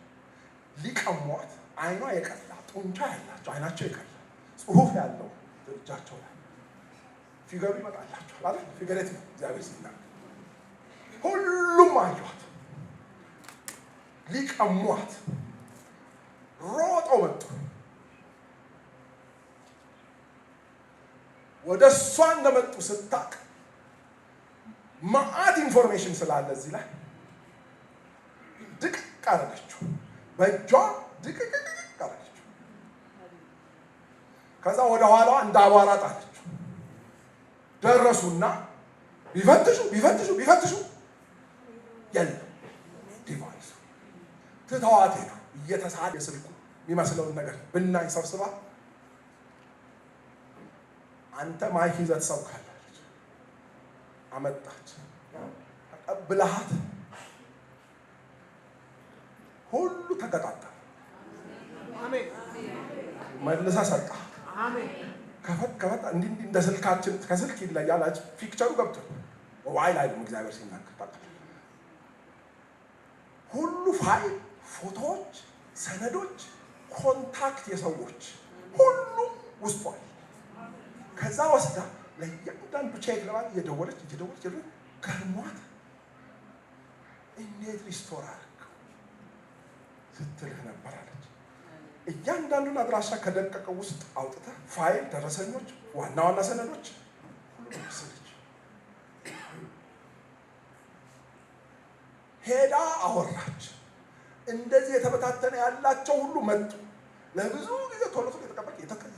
ሊቀሟት፣ አይኗ የቀላ ጡንቻ ያላቸው አይናቸው የቀላ ጽሑፍ ያለው እጃቸው ላይ ፊገሩ ይመጣላቸዋል አይደል? ፊገሬት ነው እግዚአብሔር ሲናገር። ሁሉም አዩት፣ ሊቀሟት ሮጠው መጡ። ወደ እሷ እንደመጡ ስታቅ ማአት ኢንፎርሜሽን ስላለ እዚህ ላይ ድቅቅ አደረገችው፣ በእጇ ድቅቅ አደረገችው። ከዛ ወደ ኋላዋ እንደ አቧራ ጣለችው። ደረሱና ቢፈትሹ የለም ዲቫይሱ። ትተዋት ሄዱ። እየተሳለ ስልኩ የሚመስለውን ነገር ብናኝ ሰብስባ አንተ ማይክ ይዘህ ትሰብካለች። አመጣች፣ ተቀብለሃት ሁሉ ተቀጣጣ። አሜን። መልሰህ ሰጠህ። ከፈት እንዲህ እንደ ስልካችን ከስልክ ይለያል። ፒክቸሩ ገብቶ ዋይ ላይ እግዚአብሔር ሲናገር ሁሉ ፋይል፣ ፎቶዎች፣ ሰነዶች፣ ኮንታክት የሰዎች ሁሉ ውስጧል። ከዛ ወስዳ ለእያንዳንዱ ቼክ ለማለት እየደወለች ገርሟት እንዴት ሪስቶር አደረገው ስትልህ ነበር አለች። እያንዳንዱን አድራሻ ከደቀቀው ውስጥ አውጥተህ ፋይል፣ ደረሰኞች፣ ዋና ዋና ሰነዶች ሁሉ ወሰደች። ሄዳ አወራች። እንደዚህ የተበታተነ ያላቸው ሁሉ መጡ። ለብዙ ጊዜ ቶሎ የተቀበል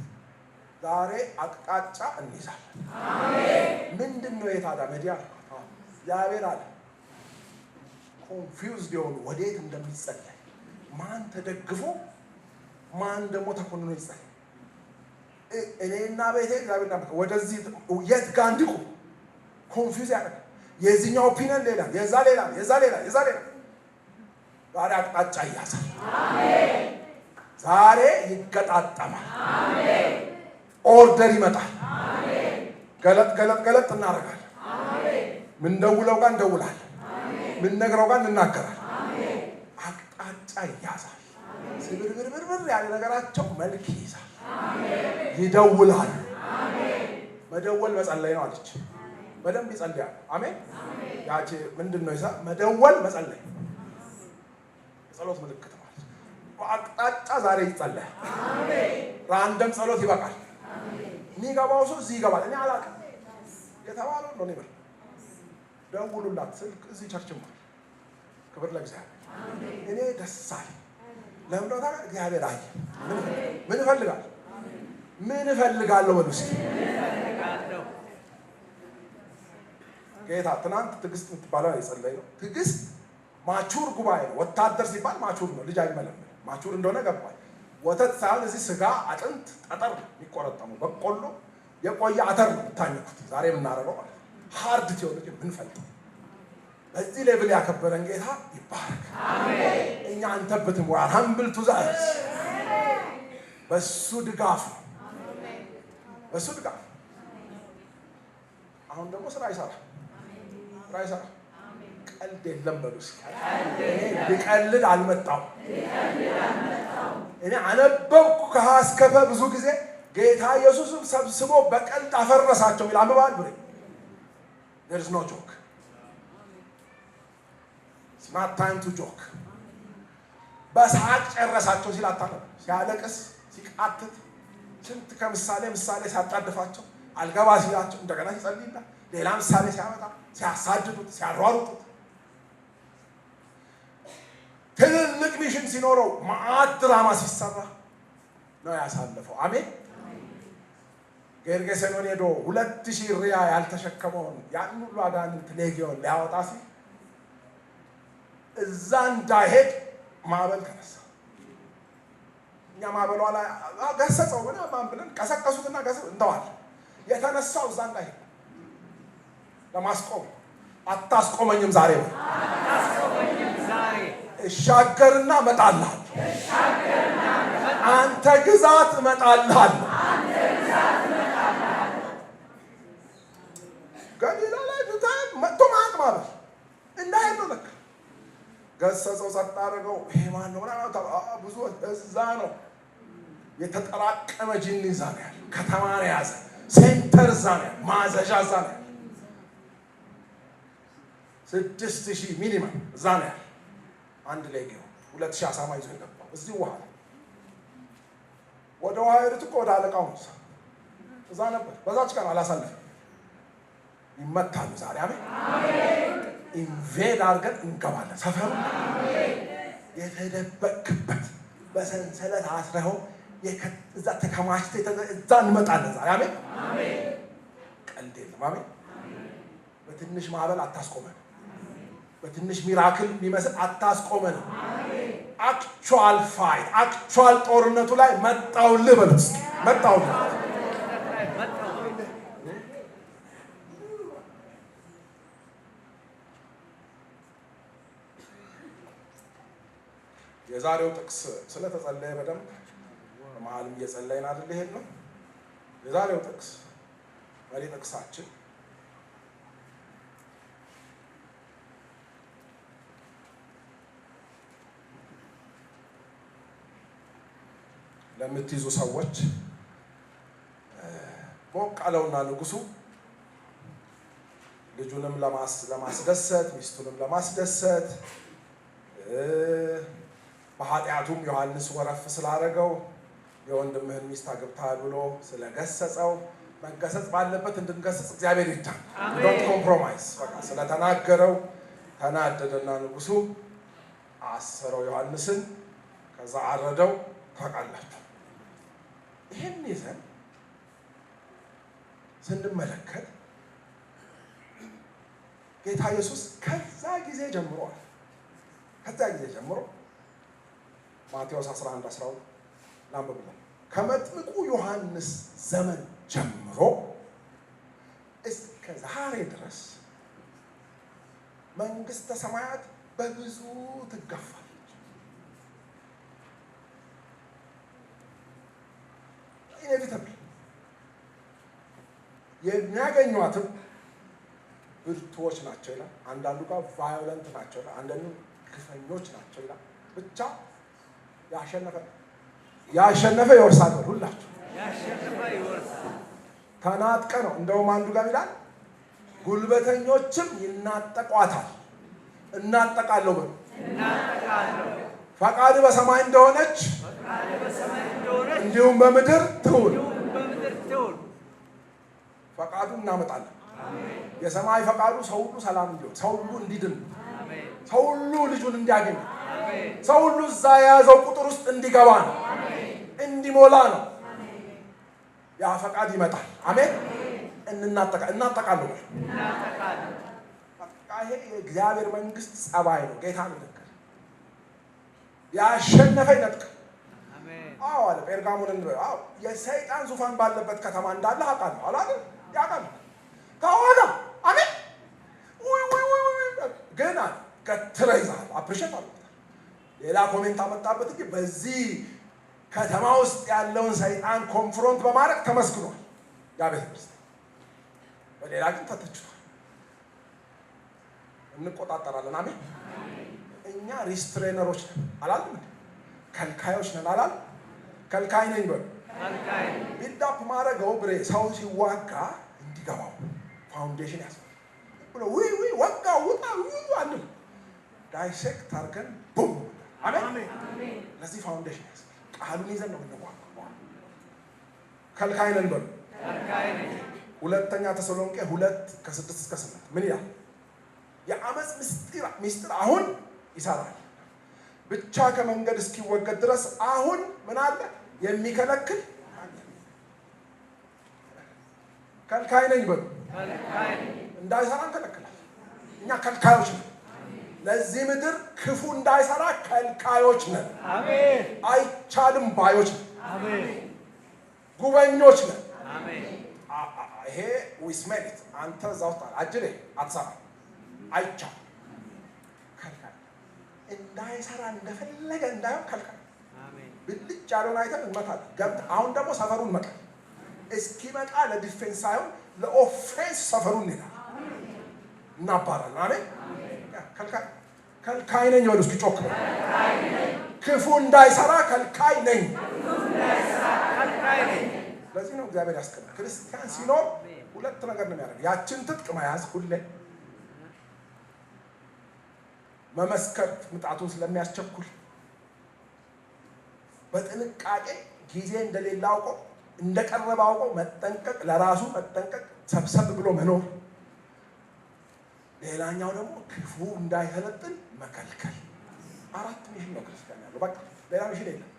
ዛሬ አቅጣጫ እንይዛለን። አሜን። ምንድነው የታዳ መዲያ እግዚአብሔር አለ ኮንፊውዝድ የሆኑ ወዴት እንደሚጸለይ ማን ተደግፎ ማን ደግሞ ተኮንኖ ይጸለይ። እኔና ቤቴ እግዚአብሔርና ወደዚህ የት ጋር እንዲቁ ኮንፊውዝ ያደርጋል። የዚህኛው ኦፒኒየን ሌላ፣ የዛ ሌላ። ዛሬ አቅጣጫ ይያዛል። አሜን። ዛሬ ይገጣጠማል። አሜን። ኦርደር ይመጣል። አሜን። ገለጥ እናደርጋለን። አሜን። ምንደውለው ጋር እንደውላለን። አሜን። ምንነግረው ጋር እንናገራለን። አሜን። አቅጣጫ ይያዛል። ስብርብርብር ያለ ነገራቸው መልክ ይይዛል። አሜን። ይደውላሉ። አሜን። መደወል መጸለይ ነው አለች። በደንብ ይጸልያል። አሜን። ያቺ ምንድነው ይሳ መደወል መጸለይ ጸሎት ምልክት ማለት በአቅጣጫ ዛሬ ይጸለያል። አሜን። ራንደም ጸሎት ይበቃል። አሜን። የሚገባው ሰው እዚህ ይገባል። እኔ አላውቅም የተባለው ነው ነበር። ደውሉላት ስልክ እዚህ ቸርችም ክብር ለእግዚአብሔር። አሜን። እኔ ደስ አለኝ። ለምን ነው እግዚአብሔር አየ ምን እፈልጋለሁ ምን እፈልጋለሁ በሉ እስኪ ጌታ ትናንት ትዕግስት የምትባለው የጸለይ ነው። ትዕግስት ማቹር ጉባኤ ነው። ወታደር ሲባል ማቹር ነው። ልጅ አይመለምል። ማቹር እንደሆነ ገባል። ወተት ሳይሆን እዚህ ስጋ፣ አጥንት፣ ጠጠር የሚቆረጠሙ በቆሎ የቆየ አተር ነው የምታኝኩት። ዛሬ የምናደርገው ማለት ሃርድ ቴዎሎጂ ምንፈልገው በዚህ ሌቭል ያከበረን ጌታ ይባረክ። አሜን። እኛ አንተበትም ወይ አምብል ቱዛስ በሱ ድጋፍ ነው። በሱ ድጋፍ አሁን ደግሞ ስራ ይሰራ ቀልድ የለም በሉ እስኪ። ሊቀልድ አልመጣም። እኔ አነበብኩ ከሀ እስከ ፐ ብዙ ጊዜ ጌታ ኢየሱስም ሰብስቦ በቀልድ አፈረሳቸው ይላል። አንብባል ብሬ there is no joke. It's not time to joke. በሳቅ ጨረሳቸው ሲል አታነብ። ሲያለቅስ ሲቃትት ስንት ከምሳሌ ሲያጣድፋቸው አልገባ ሲላቸው እንደገና ሲጸልይና ሌላ ምሳሌ ሲያመጣ ሲያሳድዱት ሲያሯሩጡት ትልልቅ ሚሽን ሲኖረው ማዕት ድራማ ሲሰራ ነው ያሳለፈው። አሜን። ጌርጌሴኖን ሄዶ 2000 ሪያ ያልተሸከመውን ያን ሁሉ አጋንንት ሌጊዮን ሊያወጣ ሲል እዛ እንዳይሄድ ማዕበል ተነሳ። እኛ ማዕበሏ ላይ ገሰጸው ምናምን ብለን ቀሰቀሱትና እንተዋል። የተነሳው እዛ እንዳይሄድ ለማስቆም አታስቆመኝም ዛሬ እሻገርና እመጣልሃለሁ። አንተ ግዛት እመጣልሃለሁ። ገሊላ ላይ መጥቶ ማዕበል እንዳይሄድ ነው ለካ ገሰጸው። ጸጥ አደረገው። ይሄ ማን ነው? ብዙ እዛ ነው የተጠራቀመ ጂኒ እዛ ነው ያለው። ከተማ ነው የያዘ ሴንተር እዛ ነው ያለው። ማዘዣ እዛ ነው ያለው። 6000 ሚኒመም እዛ ነው ያለው። አንድ ሌጊዮን 2000 አሳማ ይዞ የገባው እዚህ ውሃ ወደ ውሃ ሄዱት እኮ ወደ አለቃው ነው እዛ ነበር። በዛች ቀን አላሳለፈም። ይመታሉ ዛሬ። አሜን። ኢንቬድ አድርገን እንገባለን። ሰፈሩ የተደበቅበት በሰንሰለት አስረኸው እዛ ተከማችተህ እዛ እንመጣለን ዛሬ። አሜን። ቀልድ የለም። አሜን። በትንሽ ማዕበል አታስቆመን። በትንሽ ሚራክል የሚመስል አታስቆመን። አክቹዋል ፋይት አክቹዋል ጦርነቱ ላይ መጣውልህ በሉት። መጣውልህ የዛሬው ጥቅስ ስለተጸለየ በደንብ በመሀልም እየጸለይን አይደል? ይሄን ነው የዛሬው ጥቅስ መሪ ጥቅሳችን። ለምትይዙ ሰዎች ሞቅ አለውና ንጉሱ ልጁንም ለማስደሰት ሚስቱንም ለማስደሰት በኃጢአቱም ዮሐንስ ወረፍ ስላደረገው የወንድምህን ሚስት አግብተሃል ብሎ ስለገሰጸው መገሰጽ ባለበት እንድንገሰጽ እግዚአብሔር ይርዳን። ዶንት ኮምፕሮማይዝ። በቃ ስለተናገረው ተናደደና ንጉሱ አሰረው ዮሐንስን፣ ከዛ አረደው። ታውቃላችሁ። ይህን ይዘን ስንመለከት ጌታ ኢየሱስ ከዛ ጊዜ ጀምሮ ማቴዎስ 11:12 ላንብብልን። ከመጥምቁ ዮሐንስ ዘመን ጀምሮ እስከ ዛሬ ድረስ መንግስተ ሰማያት በብዙ ትገፋለች። ኢኔቪታብል የሚያገኟትም ብርቱዎች ናቸው ይላል። አንዳንዱ ጋር ቫዮለንት ናቸው ይላል። አንዳንዱ ግፈኞች ናቸው ይላል። ብቻ ያሸነፈ ይወርሳል። ሁላችሁ ተናጥቀ ነው። እንደውም አንዱ ጋር ይላል ጉልበተኞችም ይናጠቋታል። እናጠቃለሁ በሉ። ፈቃድ በሰማይ እንደሆነች እንዲሁም በምድር ትሁን። ፈቃዱን እናመጣለን። የሰማይ ፈቃዱ ሰው ሁሉ ሰላም እንዲሆን፣ ሰው ሁሉ እንዲድን፣ ሰው ሁሉ ልጁን እንዲያገኝ፣ ሰው ሁሉ እዛ የያዘው ቁጥር ውስጥ እንዲገባ ነው፣ እንዲሞላ ነው። ያ ፈቃድ ይመጣል። አሜን። እናጠቃለሁ። በቃ ይሄ የእግዚአብሔር መንግስት ጸባይ ነው። ጌታ ምልክት ያሸነፈ ይነጥቃል። አዎ አለ ጴርጋሞንን። አዎ የሰይጣን ዙፋን ባለበት ከተማ እንዳለ አውቃለሁ አላለም? ያውቃል ከዋጋ አሜን። ግን ገትረ ይዛል። አፕሪሼት አድርጎታል። ሌላ ኮሜንት አመጣበት እንጂ በዚህ ከተማ ውስጥ ያለውን ሰይጣን ኮንፍሮንት በማድረግ ተመስግኗል ያ ቤተክርስቲያን። በሌላ ግን ተተችቷል። እንቆጣጠራለን። አሜን። እኛ ሪስትሬነሮች ነን አላለም? ከልካዮች ነን አላል? ከልካይ ነኝ በሉ። ቢልዳፕ ማድረገው ብሬ ሰው ሲዋጋ እንዲገባው ፋውንዴሽን ያስፈልጋል ብሎ ወጋ ውጣ አንል ዳይሴክት አድርገን ቡም። አሜን። ለዚህ ፋውንዴሽን ያስፈልጋል። ቃሉን ይዘን ነው የምንዋጋው። ከልካይ ነን በሉ። ሁለተኛ ተሰሎንቄ 2:6-8 ምን ይላል? የአመፅ ምስጢር አሁን ይሰራል፣ ብቻ ከመንገድ እስኪወገድ ድረስ አሁን ምን አለ? የሚከለክል ከልካይ ነኝ በሉ። እንዳይሰራ እንከለክላለን። እኛ ከልካዮች ነን። ለዚህ ምድር ክፉ እንዳይሰራ ከልካዮች ነን። አይቻልም ባዮች ነን። ጉበኞች ነን። ይሄ ዊስሜት አንተ እዛ ውስጥ አጅሬ አትሰራ አይቻልም። ከልካይ እንዳይሰራ እንደፈለገ እንዳይሆን ከልካይ ብልጭ ያለውን አይተን እንመታለን። አሁን ደግሞ ሰፈሩን መጣ እስኪመጣ ለዲፌንስ ሳይሆን ለኦፌንስ ሰፈሩን እንሄዳለን፣ እናባራለን። አሜን። ከልካይ ነኝ ወደ እስኪ ጮክ ነው። ክፉ እንዳይሰራ ከልካይ ነኝ። ለዚህ ነው እግዚአብሔር ያስቀምጣል። ክርስቲያን ሲኖር ሁለት ነገር ነው የሚያደርገው። ያችን ትጥቅ መያዝ ሁሌ መመስከር ምጣቱን ስለሚያስቸኩል በጥንቃቄ ጊዜ እንደሌለ አውቆ እንደቀረበ አውቆ መጠንቀቅ፣ ለራሱ መጠንቀቅ፣ ሰብሰብ ብሎ መኖር። ሌላኛው ደግሞ ክፉ እንዳይሰለጥን መከልከል። 4 ሚሽን ነው ክርስቲያን ያለው። በቃ ሌላ ሚሽን የለም።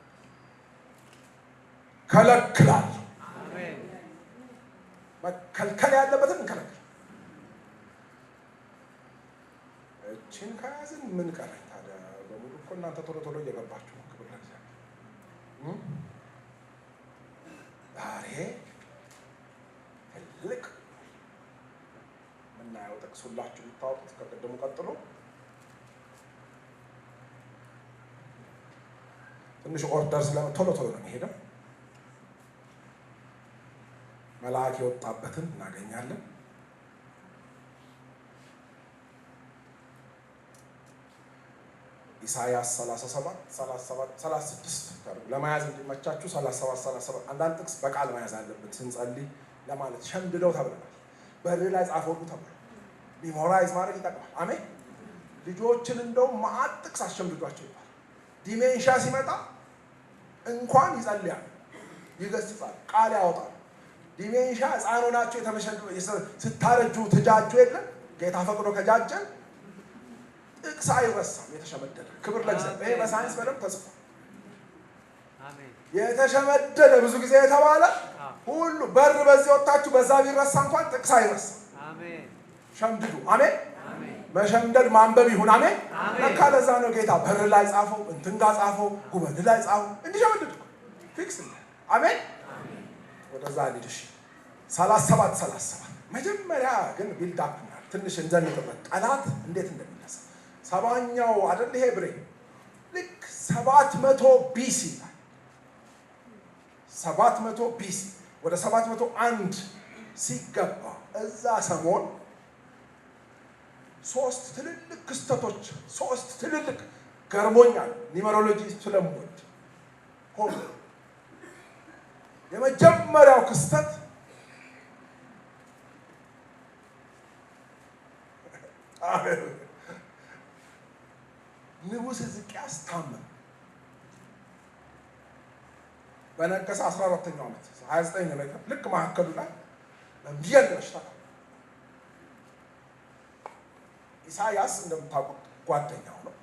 ከለክላለሁ። መከልከል ያለበትን እንከለክል። እችን ከያዝን ምን ቀረኝ ታዲያ? በሙሉ እኮ እናንተ ቶሎ እየገባችሁ ነው። ክብር ለእግዚአብሔር። ዛሬ ትልቅ የምናየው ጥቅስ ሁላችሁ የምታወጡት ከቅድሙ ቀጥሎ ትንሽ ኦርደር ቶሎ ነው የሚሄደው። መልአክ የወጣበትን እናገኛለን። ኢሳይያስ 37:36 ለመያዝ እንዲመቻችሁ 37:37 አንዳንድ ጥቅስ በቃል መያዝ አለብን ስንጸልይ ለማለት ሸምድደው ተብለናል። በር ላይ ጻፈው ተብሏል። ሜሞራይዝ ማድረግ ይጠቅማል። አሜን። ልጆችን እንደውም ማዕት ጥቅስ አሸምድዷቸው ይባል። ዲሜንሻ ሲመጣ እንኳን ይጸልያል፣ ይገስጻል፣ ቃል ያወጣል። ዲሜንሻ ሕፃን ሆናችሁ ስታረጁ ትጃጁ የለም ጌታ ፈቅዶ ከጃጀን ጥቅስ አይረሳም። የተሸመደደ ክብር ለእግዚአብሔር። ይሄ በሳይንስ በደንብ ተጽፏል። የተሸመደደ ብዙ ጊዜ የተባለ ሁሉ በር በዚህ ወጣችሁ በዛ ቢረሳ እንኳን ጥቅስ አይረሳም። ሸምድዱ። አሜን። መሸምደድ ማንበብ ይሁን። አሜን። ለካ ለዛ ነው ጌታ በር ላይ ጻፈው፣ እንትን ጋር ጻፈው፣ ጉበድ ላይ ጻፈው እንዲሸምድዱ ፊክስ። አሜን። ወደዛ ልጅ 37 መጀመሪያ ግን ቢልድ አፕ ትንሽ እንዘንጥበት ጠላት እንዴት እንደሚነሳ 70ኛው አይደል ይሄ ብሬ ልክ 700 ቢሲ 700 ቢሲ ወደ 701 ሲገባ እዛ ሰሞን ሶስት ትልልቅ ክስተቶች ገርሞኛል። ኒውመሮሎጂ ስለምወድ ሆኖ የመጀመሪያው ክስተት ንጉሥ ሕዝቅያስ ታመመ። በነገሰ 14ኛው ዓመት 29 ነው። ልክ ማዕከሉ ላይ በሚያል በሽታ ኢሳያስ እንደምታውቁት ጓደኛው ነው፣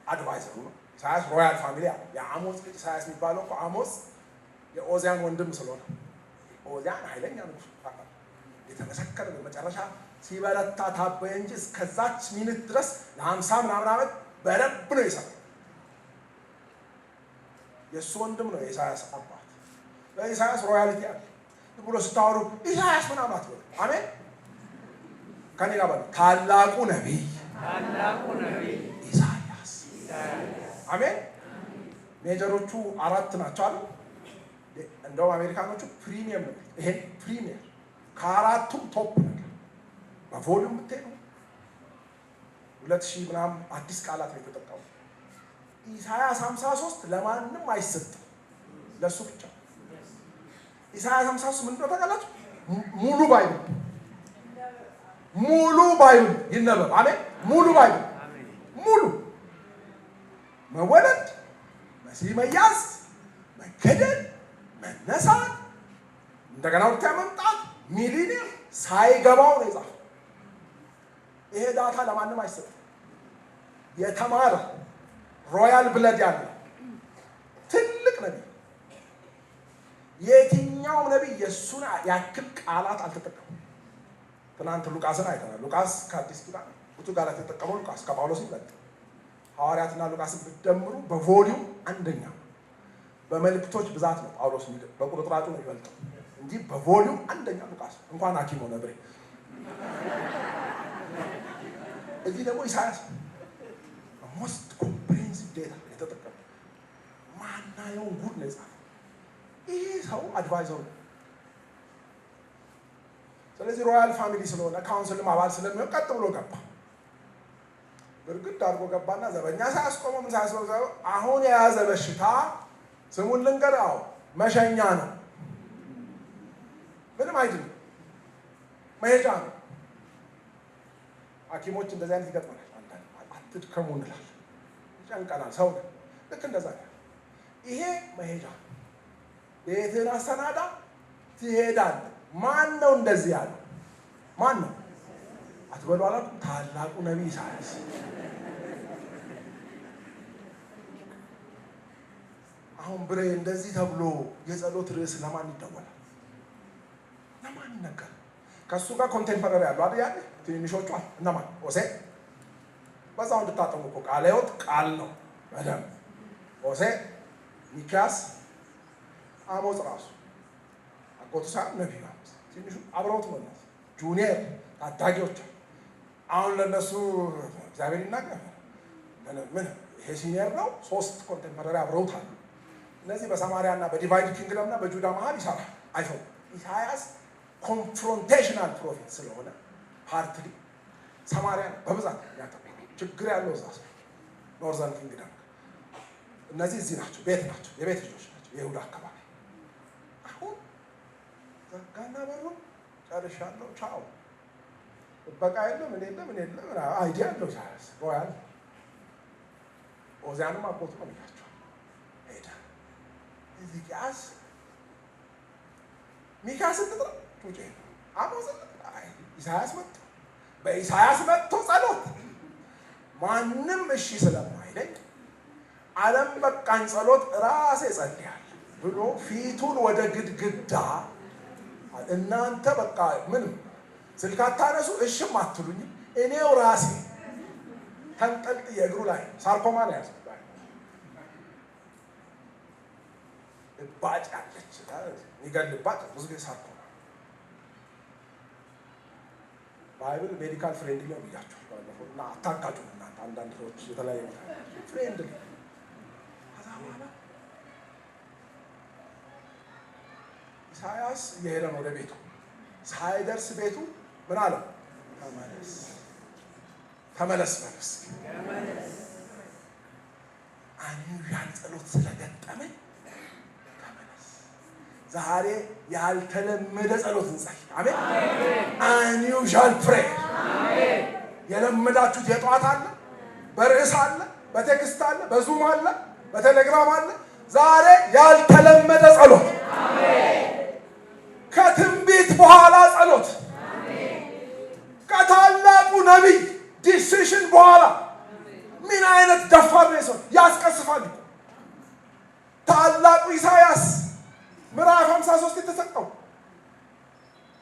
አድቫይዘሩ ነው። ኢሳያስ ሮያል ፋሚሊ አለ። የአሞጽ ልጅ ኢሳያስ የሚባለው እኮ አሞጽ የኦዚያን ወንድም ስለሆነ ኦዚያን ኃይለኛ ንጉሥ የተመሰከረ በመጨረሻ ሲበረታ ታበየ እንጂ እስከዛች ሚኒት ድረስ ለ50 ምናምን ዓመት በረብ ነው ይሰራል። የእሱ ወንድም ነው የኢሳያስ አባት። ለኢሳያስ ሮያሊቲ አለ ብሎ ስታወሩ ኢሳያስ ምናምን አትበሉ። አሜን። ከኔ ጋር በሉ ታላቁ ነቢይ ኢሳያስ። አሜን። ሜጀሮቹ 4 ናቸው አሉ። እንደውም አሜሪካኖቹ ፕሪሚየም ነው። ይሄን ፕሪሚየር ከአራቱም ቶፕ ነው። በቮሊዩም ብትሄዱ 2000 ምናምን አዲስ ቃላት ነው የተጠቀሙ። ኢሳያስ 53 ለማንም አይሰጥም፣ ለሱ ብቻ። ኢሳያስ 53 ምንድን ነው ታውቃላችሁ? ሙሉ ባይብል ይነበብ። አሜን። ሙሉ ባይብል ሙሉ መወለድ፣ መሲህ መያዝ፣ መገደል፣ መነሳት፣ እንደገና ወጥታ መምጣት፣ ሚሊኒየም ሳይገባው ነው የጻፈው። ይሄ ዳታ ለማንም አይሰጥም። የተማረ ሮያል ብለድ ያለው ትልቅ ነቢይ። የትኛውም ነቢይ የእሱን ያክል ቃላት አልተጠቀሙም። ትናንት ሉቃስን አይተናል። ሉቃስ ከአዲስ ኪዳን ብዙ ቃላት የተጠቀመው ሉቃስ ከጳውሎስ ይበልጥ። ሐዋርያትና ሉቃስን ብትደምሩ በቮሊዩም አንደኛ፣ በመልእክቶች ብዛት ነው ጳውሎስ በቁርጥራጩ ነው ይበልጠው እንጂ በቮሊዩም አንደኛ ሉቃስ። እንኳን ሐኪም ሆነ ብሬ። እዚህ ደግሞ ኢሳያስ ሞስት ኮምፕሬንሲቭ ዴታ የተጠቀመ ማናየውን ጉድ ነው የጻፈው። ይሄ ሰው አድቫይዘሩ። ስለዚህ ሮያል ፋሚሊ ስለሆነ ካውንስልም አባል ስለሚሆን ቀጥ ብሎ ገባ። ብርግድ አድርጎ ገባና ዘበኛ ሳያስቆመው ምን ሳያስቆመው አሁን የያዘ በሽታ ስሙን ልንገርህ፣ መሸኛ ነው። ምንም አይደለም፣ መሄጃ ነው። ሐኪሞች እንደዚህ አይነት ይገጥመናል። አትድከሙ እንላለን፣ ይጨንቀናል። ሰው ልክ እንደዛ ነው። ይሄ መሄጃ ቤትህን አሰናዳ ትሄዳለህ። ማን ነው እንደዚህ ያለው? ማን ነው አትበሉ አላልኩም? ታላቁ ነቢይ ኢሳያስ። አሁን ብሬ እንደዚህ ተብሎ የጸሎት ርዕስ ለማን ይደወላል? ለማን ይነገራል? ከእሱ ጋር ኮንቴምፖራሪ ያሉ አይደል? ያለ ትንሾቹ እነማን? ሆሴዕ በዛው እንድታጠሙ እኮ ቃለ ሕይወት ቃል ነው በደንብ ሆሴዕ፣ ሚክያስ፣ አሞጽ ራሱ አጎቱ ሳይሆን ነቢዩ ትንሹ አብረውት ነው። ጁኒየር ታዳጊዎች አሁን ለነሱ እግዚአብሔር ይናገር ምን ይሄ ሲኒየር ነው። 3 ኮንቴምፖራሪ አብረውት አሉ። እነዚህ በሰማሪያ እና በዲቫይድ ኪንግደም እና በጁዳ መሀል ይሰራል። አይፈው ኢሳያስ ኮንፍሮንቴሽናል ፕሮፌት ስለሆነ ፓርትሊ ሰማርያ በብዛት ያጠፋው ችግር ያለው እዛ ኖርዘርን ኪንግደም እነዚህ እዚህ ናቸው፣ ቤት ናቸው፣ የቤት ልጆች ናቸው፣ የይሁዳ አካባቢ። አሁን ዘጋና በሩ ጨርሻለሁ፣ ቻው፣ በቃ የለም ምን አይዲያ አለው ኢሳያስ ሮያል ኦዚያንም አቦቱ ነው የሚላቸው ሄደ። ሕዝቅያስ ሚክያስን ጥራ ጩጬ አሞዝን ኢሳያስ መጥቶ በኢሳያስ መጥቶ ጸሎት ማንም እሺ ስለማይለኝ ዓለም በቃኝ ጸሎት ራሴ ጸልያለሁ ብሎ ፊቱን ወደ ግድግዳ እናንተ በቃ ምንም ስልክ አታነሱ እሽም አትሉኝ እኔው ራሴ ተንጠልጥዬ እግሩ ላይ ሳርኮማን ያዘ ባጭ ያለች ይገልባጭ ብዙ ጊዜ ሳርኮማ ባይብል ሜዲካል ፍሬንድሊ ነው ብያችሁ ባለፈው እና አታቃጩ እናንተ አንዳንድ ሰዎች የተለያየ ፍሬንድሊ ከዛ በኋላ ኢሳያስ እየሄደ ነው ወደ ቤቱ። ሳይደርስ ቤቱ ምን አለው? ተመለስ በለስ አንዩዣል ጸሎት ስለገጠመኝ ተመለስ። ዛሬ ያልተለመደ ጸሎት እንጸልይ። አሜን። አንዩዣል ፕሬየር። የለመዳችሁት የጠዋት አለ፣ በርዕስ አለ፣ በቴክስት አለ፣ በዙም አለ፣ በቴሌግራም አለ። ዛሬ ያልተለመደ ጸሎት፣ ከትንቢት በኋላ ጸሎት፣ ከታላቁ ነቢይ ዲሲሽን በኋላ ምን አይነት ደፋር ነው ሰው ያስቀስፋል። ታላቁ ኢሳያስ ምዕራፍ 53 የተሰጠው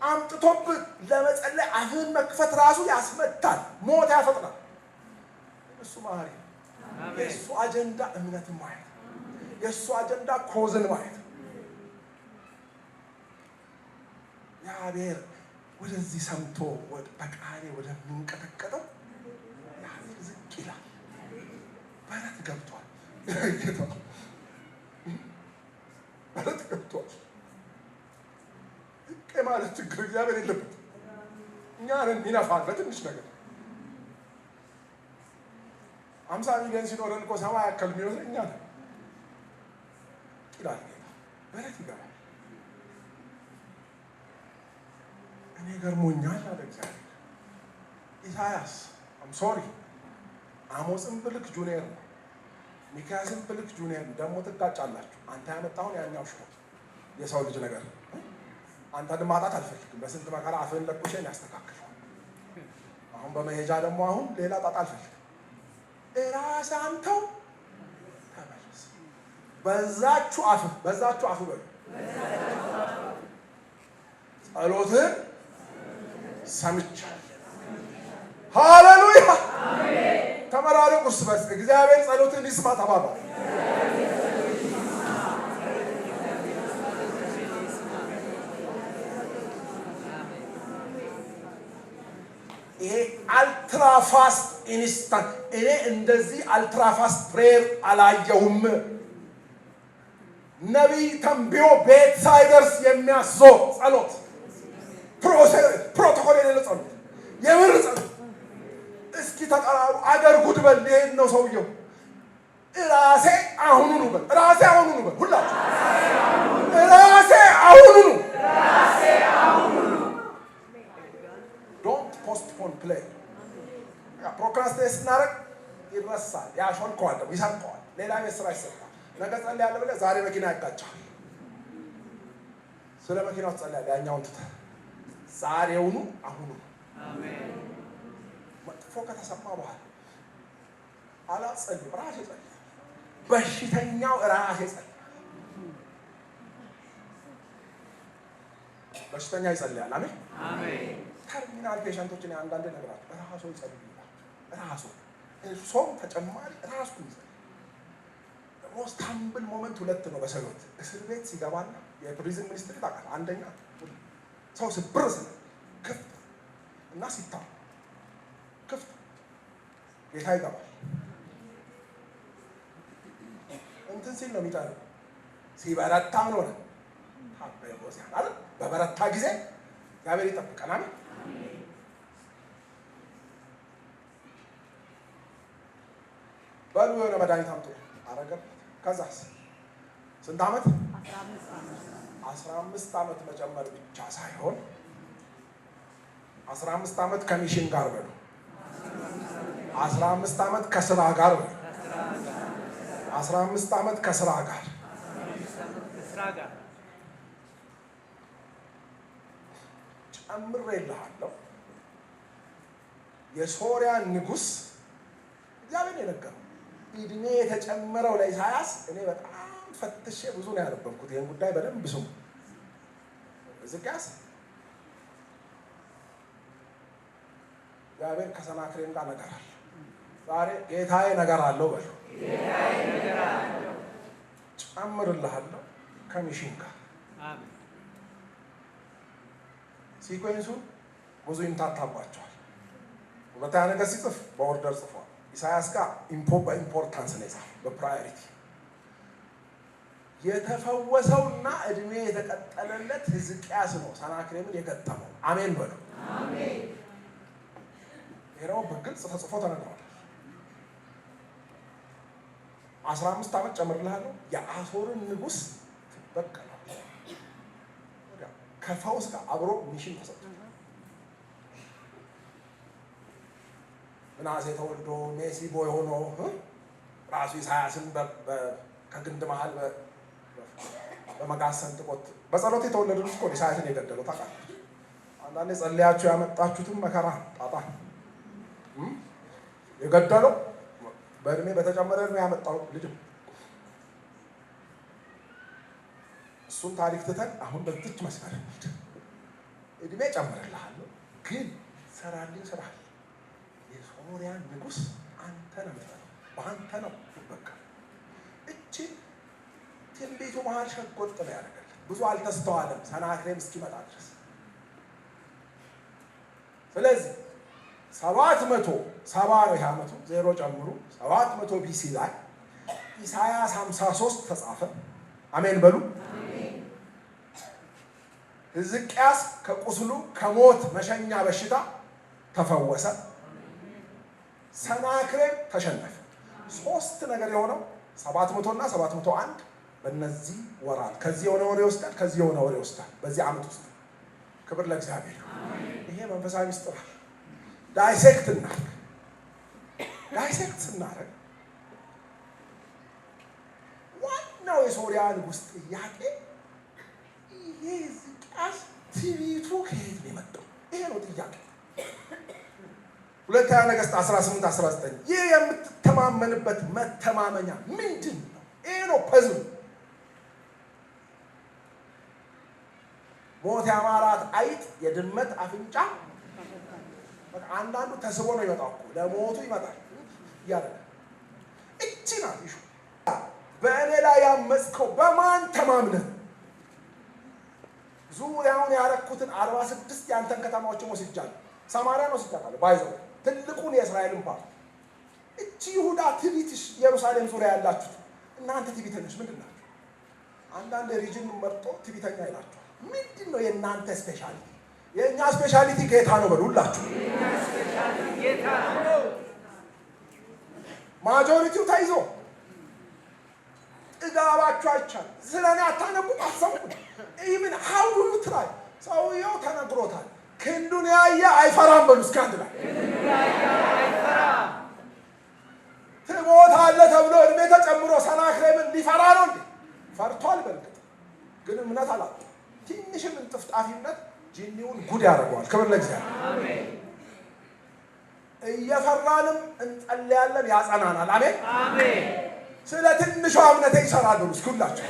አምጥቶብህ ለመጸለይ አፍህን መክፈት ራሱ ያስመታል፣ ሞት ያፈጥናል። እሱ ማሪ የእሱ አጀንዳ እምነትን ማየት፣ የእሱ አጀንዳ ኮዝን ማየት። እግዚአብሔር ወደዚህ ሰምቶ በቃሌ ወደሚንቀጠቀጠው ያህል ዝቅ ይላል። በረት ገብቷል፣ በረት ገብቷል። ዝቅ ማለት ችግር እግዚአብሔር የለበት። እኛንን ሚነፋን በትንሽ ነገር 50 ሚሊዮን ሲኖረን እኮ ሰማይ ያክል የሚወስድ እኛ ነን ይላል ጌታ። በረት ይገባል። እኔ ገርሞኛል አለ እግዚአብሔር። ኢሳያስ ሶሪ አሞጽም ብልክ ጁኒየር ነው፣ ሚክያስም ብልክ ጁኒየር ነው። ደግሞ ትጋጫላችሁ። አንተ ያመጣውን ያኛው ሽሮ የሰው ልጅ ነገር አንተ ማጣት አልፈልግም። በስንት መከራ አፍህን ለቁሼን ያስተካክለዋል። አሁን በመሄጃ ደግሞ አሁን ሌላ ጣጣ አልፈልግም። እራስህ አንተው ተመለስ። በዛችሁ አፍ በሉ ጸሎትህን ሰምቻለሁ። ሃሌሉያ ተመራረቁ እርስ በርስ። እግዚአብሔር ጸሎትን ይስማ ተባባሉ። ይሄ አልትራፋስት ኢንስታንት። እኔ እንደዚህ አልትራፋስት ፕሬየር አላየሁም። ነቢይ ተንብዮ ቤት ሳይደርስ የሚያስዞር ጸሎት፣ ፕሮቶኮል የሌለ ጸሎት፣ የምር ጸሎት። እስኪ ተቀራሩ። አገር ጉድ በል። ሊሄድ ነው ሰውየው። ራሴ አሁኑኑ በል። ራሴ አሁኑኑ በል። ሁላችሁ ራሴ አሁኑኑ። ዶንት ፖስትፖን ፕሌይ። ፕሮክራስቲኔት ስናደርግ ይረሳል፣ ያሾልከዋል፣ ደግሞ ይሰንቀዋል። ሌላ ቤት ስራ ይሰጣል። ነገ ጸልያለሁ ብለህ ዛሬ መኪና ያጋጫል። ስለ መኪናው ትጸልያለህ፣ ያኛውን ትተህ ዛሬውኑ አሁኑ። መጥፎ ከተሰማ በኋላ አላጸልም፣ ራሴ ጸልይ። በሽተኛው ራሴ ጸልይ። በሽተኛ ይጸልያል። አሜን። ተርሚናል ፔሸንቶችን አንዳንድ ነገራቸው ራሱ ይጸልይ ይላል። ራሱ እሱም ተጨማሪ ራሱ ይጸልይ። ሞስት ሃምብል ሞመንት ሁለት ነው በሰሎት እስር ቤት ሲገባና የፕሪዝን ሚኒስትሪ ታውቃለህ። አንደኛ ሰው ስብር ስለ ክፍት እና ሲታ ክፍት ጌታ ይገባል። እንትን ሲል ነው የሚጠራው። ሲበረታ ምን ሆነ? ታበየ ቦዚያ አይደል? በበረታ ጊዜ እግዚአብሔር ይጠብቀናል። በሉ የሆነ መድኃኒት አምጡ አረገበት። ከዛስ ስንት ዓመት? 15 ዓመት መጨመር ብቻ ሳይሆን 15 ዓመት ከሚሽን ጋር በሉ፣ 15 ዓመት ከስራ ጋር በሉ፣ 15 ዓመት ከስራ ጋር ጨምሬልሃለሁ። የሶርያ ንጉሥ እግዚአብሔር የነገረው እድሜ የተጨመረው ለኢሳያስ እኔ በጣም ፈትሼ ብዙ ነው ያነበብኩት። ይህን ጉዳይ በደንብ ስሙ። ሕዝቅያስ እግዚአብሔር ከሰናክሬም ጋር ነገር አለ። ዛሬ ጌታዬ ነገር አለው በሉ፣ ጨምርልሃለሁ ከሚሽን ጋር። ሲኮንሱን ብዙ ይምታታባቸዋል። ሁለተኛ ነገር ሲጽፍ በኦርደር ጽፏል። ኢሳያስ ጋር በኢምፖርታንስ ነው የጻፈው፣ በፕራዮሪቲ የተፈወሰውና እድሜ የተቀጠለለት ሕዝቅያስ ነው ሰናክሬምን የገጠመው። አሜን በሉ። ይሄ ነው በግልጽ ተጽፎ ተነግሯል። 15 ዓመት ጨምርልሃለሁ፣ የአሦርን ንጉሥ ትበቀላለህ። ከፈውስ ጋር አብሮ ሚሽን ተሰጥቶ ምናሴ ተወልዶ ሜሲ ቦይ ሆኖ ራሱ ኢሳያስን ከግንድ መሃል በመጋዝ ሰንጥቆት በጸሎት የተወለደ ልጅ እኮ ኢሳያስን የገደለው ታውቃለች። አንዳንዴ ጸልያችሁ ያመጣችሁትም መከራ ጣጣ የገደለው በእድሜ በተጨመረ እድሜ ያመጣው ልጅ። እሱን ታሪክ ትተን አሁን በዚች መስመር እንሂድ። እድሜ ጨምርልሃለሁ ግን ሰራልኝ ስራ የሶርያን ንጉሥ አንተ ነው የምትለው፣ በአንተ ነው በቃ። እቺ ትንቢቱ መሀል ሸጎጥ ነው ያደረገለት። ብዙ አልተስተዋለም ሰናክሬም እስኪመጣ ድረስ። ስለዚህ 770 ነው ይህ ዓመቱ፣ 0 ጨምሩ 700 ቢሲ ላይ ኢሳያስ 53 ተጻፈ። አሜን በሉ። ሕዝቅያስ ከቁስሉ ከሞት መሸኛ በሽታ ተፈወሰ። ሰናክሬም ተሸነፈ። 3 ነገር የሆነው 700 እና 701 በእነዚህ ወራት ከዚህ የሆነ ወሬ ይወስዳል፣ ከዚህ የሆነ ወሬ ይወስዳል። በዚህ ዓመት ውስጥ ክብር ለእግዚአብሔር። ይሄ መንፈሳዊ ምስጢር ዳይሴክት እናድርግ። ዳይሴክት ስናደርግ ዋናው የሶርያ ንጉሥ ጥያቄ ይሄ ሕዝቅያስ ትዕቢቱ ከየት ነው የመጣው? ይሄ ነው ጥያቄ። ሁለተኛ ነገሥት 18-19 ይህ የምትተማመንበት መተማመኛ ምንድን ነው? ይሄ ነው ፐዝል። ሞት ያማራት አይጥ የድመት አፍንጫ። አንዳንዱ ተስቦ ነው ይመጣው እኮ ለሞቱ ይመጣል እያለ እቺ ናት ይሹ። በእኔ ላይ ያመፅከው በማን ተማምነህ? ዙሪያውን ያረኩትን 46 የአንተን ከተማዎችን ወስጃለሁ። ሰማርያን ወስጃታለሁ። ባይዘው ትልቁን የእስራኤልን ፓርት። እቺ ይሁዳ ትዕቢትሽ፣ ኢየሩሳሌም ዙሪያ ያላችሁት እናንተ ትዕቢተኞች ምንድን ናቸው? አንዳንድ ሪጅን መርጦ ትዕቢተኛ ይላችኋል። ምንድን ነው የእናንተ ስፔሻሊቲ? የእኛ ስፔሻሊቲ ጌታ ነው በሉ ሁላችሁ። ማጆሪቲው ተይዞ ጥጋባችሁ አይቻልም። ስለ እኔ አታነቡም፣ አትሰሙም። ኢቭን ሀው ዱ ዩ ትራይ። ሰውየው ተነግሮታል። ክንዱን ያየ አይፈራም በሉ እስኪ አንድ ላይ። ትሞታለህ ተብሎ እድሜ ተጨምሮ ሰናክሬምን ሊፈራ ነው እንዴ? ፈርቷል። በእርግጥ ግን እምነት አላጣም። ትንሽም እንጥፍጣፊነት ጂኒውን ጉድ ያደርገዋል። ክብር ለእግዚአብሔር። እየፈራንም እንጸልያለን፣ ያጸናናል። አሜን አሜን። ስለ ትንሿ እምነቴ ይሰራል በሉ እስኪ ሁላችሁ።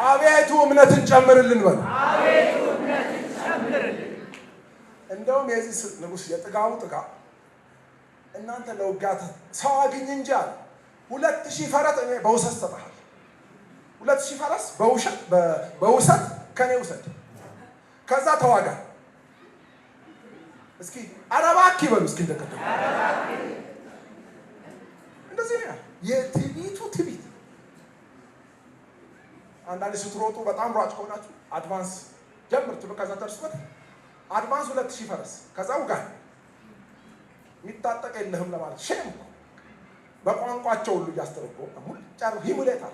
አቤቱ እምነትን ጨምርልን በሉ። እንደውም የዚህ ንጉሥ የጥጋቡ ጥጋብ እናንተ ለውጋት ሰው አግኝ እንጂ አለ 2000 ፈረስ እኔ በውሰት ሰጥሃለሁ። 2000 ፈረስ በውሰት ከኔ ውሰድ፣ ከዛ ተዋጋ። እስኪ አረባክ ይበሉ እስኪ እንደቀደም እንደዚህ ነው የትዕቢቱ ትዕቢት። አንዳንድ ስትሮጡ በጣም ሯጭ ከሆናችሁ አድቫንስ ጀምር ትሉ ከዛ ተርሱበት አድቫንስ 2000 ፈረስ ከዛ ውጋን የሚታጠቅ የለህም ለማለት ሼም በቋንቋቸው ሁሉ እያስተረጎሙ ሙሉ ጫር ሂሙሌታ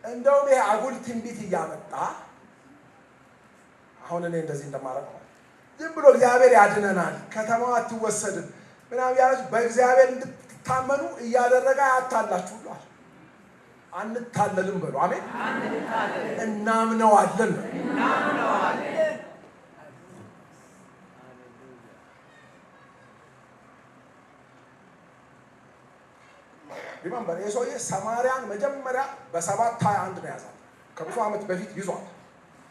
እንደውም ይሄ አጉል ትንቢት እያመጣ አሁን እኔ እንደዚህ እንደማረግ ነው ዝም ብሎ እግዚአብሔር ያድነናል ከተማው አትወሰድም ምናምን ያለች በእግዚአብሔር እንድትታመኑ እያደረገ ያታላችሁ ብሏል። አንታለልም በሉ አሜን። እናምነዋለን ሪመምበር የሰውዬ ሰማርያን መጀመሪያ በ721 ነው ያዛት። ከብዙ ዓመት በፊት ይዟል።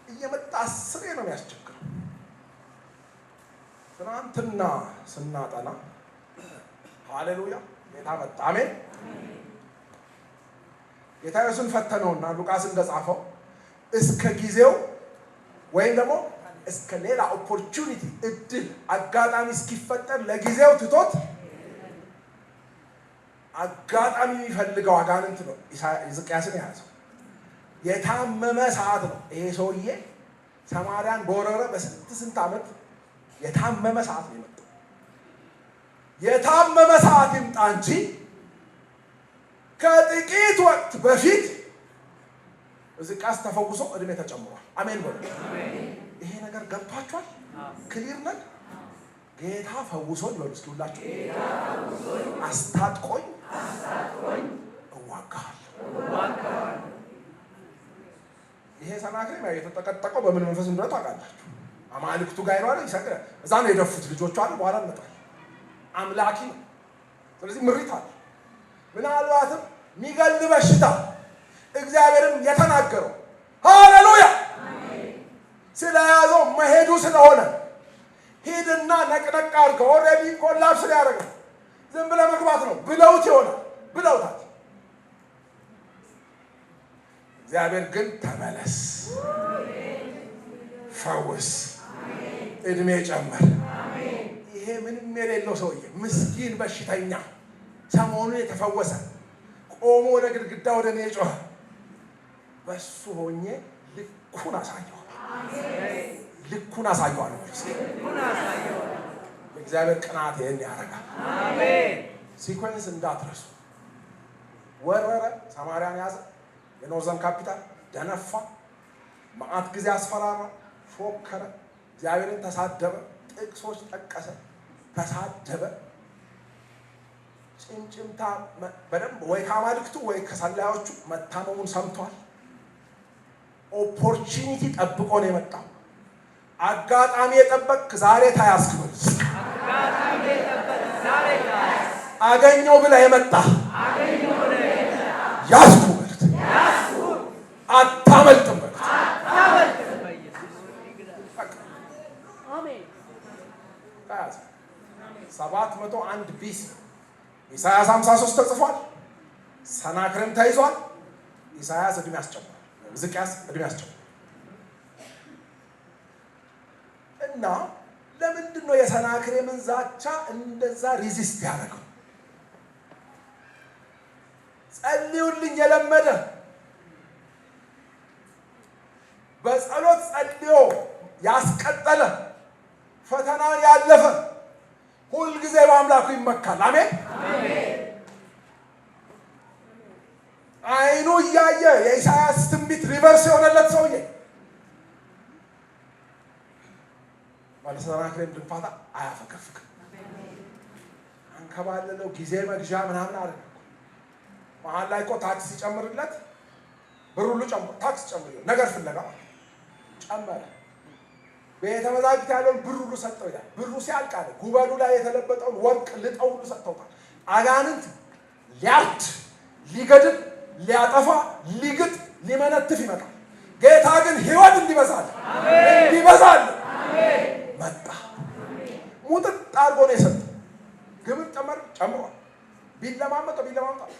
እየመጣ 10 ነው የሚያስቸግረው። ትናንትና ስናጠና ሃሌሉያ ጌታ መጣ አሜን። ጌታ ኢየሱስን ፈተነውና ሉቃስ እንደጻፈው እስከ ጊዜው ወይም ደግሞ እስከ ሌላ ኦፖርቹኒቲ እድል አጋጣሚ እስኪፈጠር ለጊዜው ትቶት አጋጣሚ የሚፈልገው አጋንንት ነው ሕዝቅያስን ያዘው። የታመመ ሰዓት ነው ይሄ ሰውዬ ሰማርያን በወረረ በስንት ዓመት የታመመ ሰዓት ነው የመጣው። የታመመ ሰዓት ይምጣ እንጂ ከጥቂት ወቅት በፊት ሕዝቅያስ ተፈውሶ እድሜ ተጨምሯል። አሜን በሉ። ይሄ ነገር ገብቷችኋል? ክሊር ነን። ጌታ ፈውሶኝ በሉ እስኪ ሁላችሁ አስታጥቆኝ እዋጋለሁ። ይሄ ሰናክሬም የተጠቀጠቀው በምን መንፈስ እንደሆነ ታውቃላችሁ። አማልክቱ ጋር ይሯል ይሰግዳል። እዛ ነው የደፉት ልጆቹ አሉ። በኋላ እንመጣለን። አምላኪ ነው። ስለዚህ ምሪት አለ። ምናልባትም የሚገል በሽታ እግዚአብሔርም የተናገረው ሃሌሉያ ስለያዘው መሄዱ ስለሆነ ሂድና ነቅነቅ አድርገው ኦልሬዲ ኮላፕስ ሊያደርግ ዝም ብለህ መግባት ነው ብለውት ይሆናል ብለውታል። እግዚአብሔር ግን ተመለስ፣ ፈውስ፣ እድሜ ጨመር። ይሄ ምንም የሌለው ሰውዬ ምስኪን በሽተኛ ሰሞኑን የተፈወሰ ቆሞ ወደ ግድግዳ ወደ እኔ ጮኸ። በሱ ሆኜ ልኩን አሳየዋለሁ። ልኩን አሳየዋለሁ። የእግዚአብሔር ቅናት ይሄን ያደርጋል። ሲኮንስ እንዳትረሱ። ወረረ፣ ሰማርያን ያዘ፣ የኖርዘርን ካፒታል ደነፋ፣ መዓት ጊዜ አስፈራራ፣ ፎከረ፣ እግዚአብሔርን ተሳደበ፣ ጥቅሶች ጠቀሰ፣ ተሳደበ። ጭምጭምታ በደንብ ወይ ከአማልክቱ ወይ ከሰላዮቹ መታመሙን ሰምቷል። ኦፖርቹኒቲ ጠብቆ ነው የመጣው። አጋጣሚ የጠበቅ ዛሬ ታያስክ በል። አገኘው ብለህ የመጣ ያስኩ በል። አታመልጥም በል። 701 ቢሲ ኢሳያስ 53 ተጽፏል። ሰናክሬም ተይዟል። ኢሳያስ እድሜ ያስጨምራል። ሕዝቅያስ እድሜ ያስጨምራል። እና ለምንድን ነው የሰናክሬምን ዛቻ እንደዛ ሪዚስት ያደረገው? ጸልዩልኝ የለመደ በጸሎት ጸልዮ ያስቀጠለ ፈተናን ያለፈ ሁልጊዜ በአምላኩ ይመካል። አሜን። አይኑ እያየ የኢሳያስ ትንቢት ሪቨርስ የሆነለት ሰውዬ ማለት ሰናክሬም ድንፋታ አያፈከፍክም። አንከባለለው ጊዜ መግዣ ምናምን አደረገ። መሀል ላይ እኮ ታክስ ሲጨምርለት ብር ሁሉ ጨምሮ ታክስ ጨምሮ ነገር ፍለጋ ጨመረ። ቤተ መዛግብት ያለውን ብር ሁሉ ሰጠው ይላል። ብሩ ሲያልቅ አለ ጉበሉ ላይ የተለበጠውን ወርቅ ልጠው ሁሉ ሰጥተውታል። አጋንንት ሊያርድ፣ ሊገድል፣ ሊያጠፋ፣ ሊግጥ፣ ሊመነትፍ ይመጣል። ጌታ ግን ሕይወት እንዲበዛል መጣ። ሙጥጥ አድርጎ ነው የሰጠው። ግብር ጨምሯል። ቢለማመጠው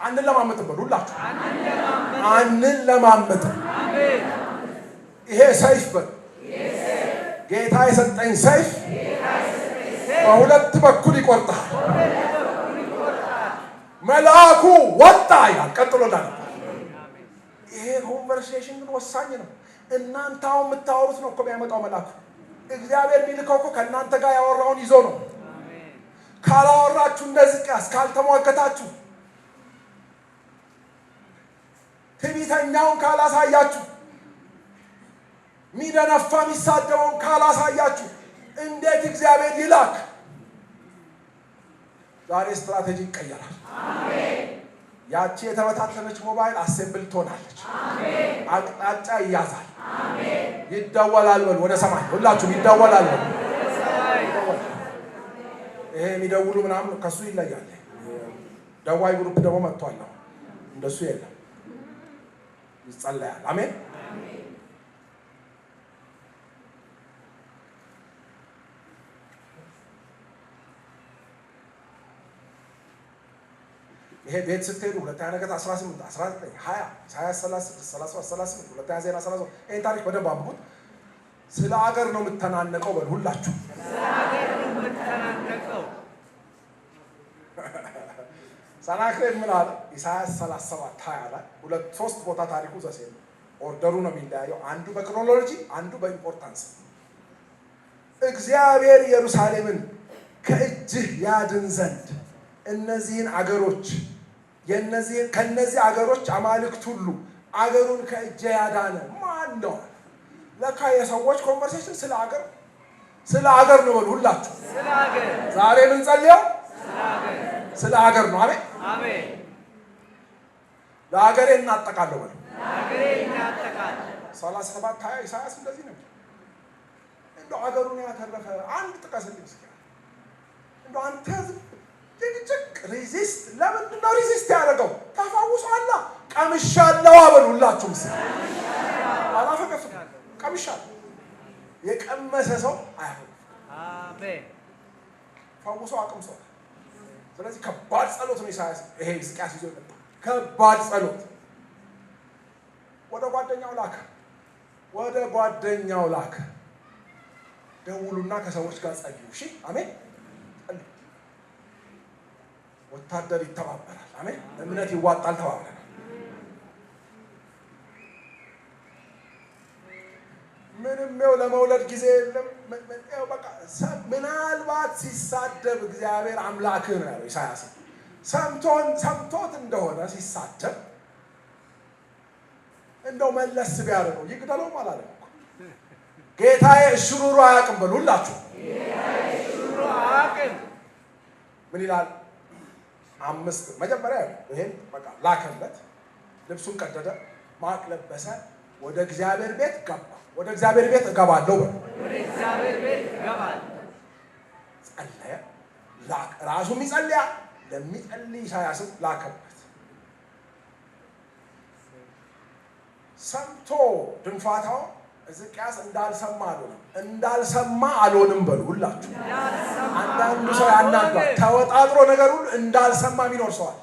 አንለማመጥም በሉ ሁላችሁ አንለማመጥም። ይሄ ሰይፍ በሉ ጌታ የሰጠኝ ሰይፍ በሁለት በኩል ይቆርጣል። መልአኩ ወጣ ይላል። ቀጥሎ እንዳለ ይሄ ኮንቨርሴሽን ግን ወሳኝ ነው። እናንተ አሁን የምታወሩት ነው እኮ የሚያመጣው መልአኩ። እግዚአብሔር የሚልከው እኮ ከእናንተ ጋር ያወራውን ይዞ ነው። ካላወራችሁ እንደዚህ ቀስ ካልተሟገታችሁ ትዕቢተኛውን ካላሳያችሁ ሚደነፋ የሚሳደበውን ካላሳያችሁ እንዴት እግዚአብሔር ይላክ? ዛሬ ስትራቴጂ ይቀየራል። ያቺ የተበታተነች ሞባይል አሴምብል ትሆናለች። አቅጣጫ ይያዛል። ይደወላል። በሉ ወደ ሰማይ ሁላችሁም ይደወላል። ይሄ የሚደውሉ ምናምን ከሱ ይለያል። ደዋይ ግሩፕ ደግሞ መጥቷል። እንደሱ የለም። ይጸለያል። አሜን። ይሄ ቤት ስትሄዱ ሁለተኛ ነገሥት 18 19 20 36 37 38 ሁለተኛ ዜና 33 ይሄን ታሪክ በደንብ አንብቡት። ስለ ሀገር ነው የምተናነቀው። በል ሁላችሁ ስለ ሀገር ነው የምተናነቀው። ሰናክሬም ምን አለ? ኢሳያስ 37 20 ላይ ሁለት ሶስት ቦታ ታሪኩ ዘሴ ነው። ኦርደሩ ነው የሚለያየው። አንዱ በክሮኖሎጂ አንዱ በኢምፖርታንስ። እግዚአብሔር ኢየሩሳሌምን ከእጅህ ያድን ዘንድ እነዚህን አገሮች ከነዚህ አገሮች አማልክት ሁሉ አገሩን ከእጄ ያዳነ ማን ነው? ለካ የሰዎች ኮንቨርሴሽን ስለ አገር ነው። በሉ ሁላችሁ ስለ አገር። ዛሬ ምን ጸልየው? ስለ አገር ነው። አሜን አሜን። ለአገሬ እናጠቃለሁ። በሉ ለአገሬ እናጠቃለሁ። 37 20 ኢሳያስ እንደዚህ ነው። እንደው አገሩን ያተረፈ አንድ ጥቀስልኝ እስኪ። እንደው አንተ ጭቅ ሪዚስት ለምንድን ነው ሪዚስት ያደረገው? ተፈውሷላ። ቀምሻለሁ አበሉ ሁላችሁም። አላፈገፍግም። ቀምሻለሁ። የቀመሰ ሰው አያፈግፍም። አሜን። ፈውሶ አቅምሶ። ስለዚህ ከባድ ጸሎት ነው ኢሳያስ ይሄ ሕዝቅያስ ይዞ ነበር። ከባድ ጸሎት ወደ ጓደኛው ላከ። ደውሉና ከሰዎች ጋር ጸልዩ። እሺ አሜን። ወታደር ይተባበራል። አሜን። እምነት ይዋጣል። ተባብረናል። ምንም ነው ለመውለድ ጊዜ የለም። በቃ ምናልባት ሲሳደብ እግዚአብሔር አምላክህ ነው ያለው ኢሳያስ። ሰምቶት እንደሆነ ሲሳደብ እንደው መለስ ቢያደርገው ይግደለውም አላለም እኮ። ጌታዬ እሽሩሩ አያውቅም። በሉ ሁላችሁ ጌታዬ እሽሩሩ አያውቅም። ምን ይላል? 5 መጀመሪያ ይሄን በቃ ላከለት። ልብሱን ቀደደ፣ ማቅ ለበሰ፣ ወደ እግዚአብሔር ቤት ገባ። ወደ እግዚአብሔር ቤት እገባለሁ። ወደ እግዚአብሔር ቤት እገባለሁ። ጸለየ፣ ላከ። ራሱም ይጸልያል። ለሚጸልይ ኢሳያስም ላከበት። ሰምቶ ድንፋታው ሕዝቅያስ እንዳልሰማ አልሆንም። በሉ ሁላችሁ። አንዳንዱ ሰው ያናዷል። ተወጣጥሮ ነገር ሁሉ እንዳልሰማ የሚኖር ሰዋል።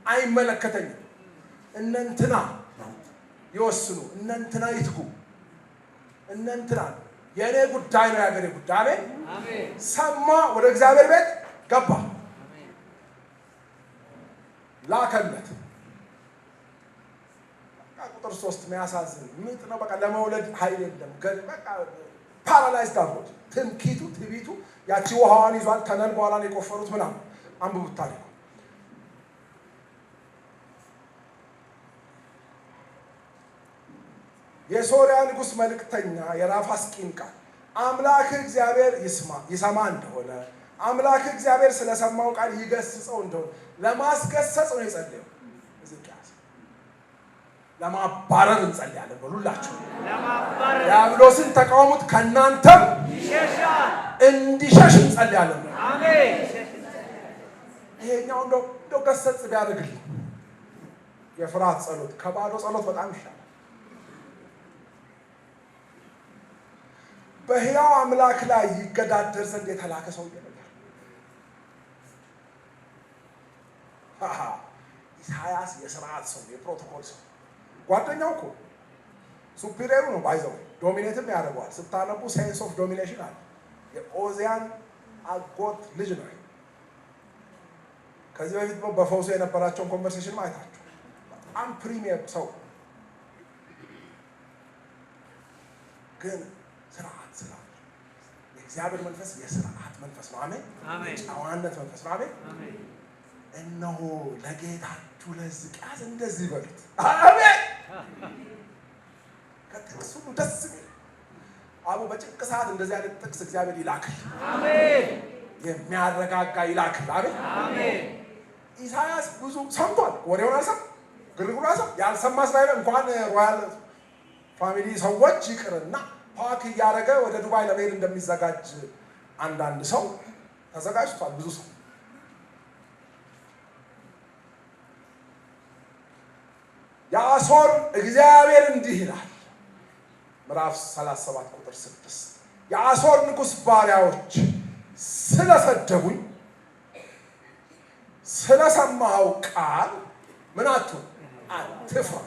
አይመለከተኝም፣ እነንትና ይወስኑ፣ እነንትና ይትጉ፣ እነንትና የእኔ ጉዳይ ነው፣ የሀገሬ ጉዳይ። አሜን። ሰማ፣ ወደ እግዚአብሔር ቤት ገባ፣ ላከለት። ቁጥር 3 የሚያሳዝን ምጥ ነው። በቃ ለመውለድ ኃይል የለም። በቃ ፓራላይዝድ አድርጎት ትዕቢቱ ያቺ ውሃዋን ይዟል። ተነል በኋላ ነው የቆፈሩት ምናምን። አንብቡት ታሪኩ። የሶርያ ንጉሥ መልእክተኛ የራፋስቂን ቃል አምላክህ እግዚአብሔር ይሰማ እንደሆነ አምላክህ እግዚአብሔር ስለሰማው ቃል ይገስጸው እንደሆነ ለማስገሰጽ ነው የጸለየው። ለማባረር እንጸልያለን። በሉላችሁ ዲያብሎስን ተቃውሙት ከእናንተም እንዲሸሽ እንጸልያለን። አሜን። ይሄኛው እንደው ገሰጽ ቢያደርግልኝ የፍርሃት ጸሎት ከባዶ ጸሎት በጣም ይሻላል። በሕያው አምላክ ላይ ይገዳደር ዘንድ የተላከ ሰው ነበር ኢሳያስ። የስርዓት ሰው፣ የፕሮቶኮል ሰው። ጓደኛው እኮ ሱፒሪየሩ ነው። ባይዘው ዶሚኔትም ያደርገዋል። ስታነቡ ሴንስ ኦፍ ዶሚኔሽን አለ። የኦዚያን አጎት ልጅ ነው። ከዚህ በፊት በፈውሱ የነበራቸውን ኮንቨርሴሽን ማየታችሁ በጣም ፕሪሚየም ሰው ግን ስርዓት የእግዚአብሔር መንፈስ የስርዓት መንፈስ ነው። አሜን። ጨዋነት መንፈስ ነው። አሜን። እነሆ ለጌታችሁ ለሕዝቅያስ እንደዚህ በሉት። አሜን። ከጥቅሱ ደስ የሚል አቡ በጭንቅ ሰዓት እንደዚህ አይነት ጥቅስ እግዚአብሔር ይላክል። አሜን። የሚያረጋጋ ይላክል። አሜን። አሜን። ኢሳያስ ብዙ ሰምቷል። ወሬውን አልሰማም፣ ግርግሩን አልሰማም። ያልሰማ ስላለ እንኳን ሮያል ፋሚሊ ሰዎች ይቅርና ፓክ እያደረገ ወደ ዱባይ ለመሄድ እንደሚዘጋጅ አንዳንድ ሰው ተዘጋጅቷል። ብዙ ሰው የአሦር እግዚአብሔር እንዲህ ይላል ምዕራፍ 37 ቁጥር 6 የአሦር ንጉሥ ባሪያዎች ስለሰደቡኝ ስለሰማኸው ቃል ምን አትሁን? አትፍራ።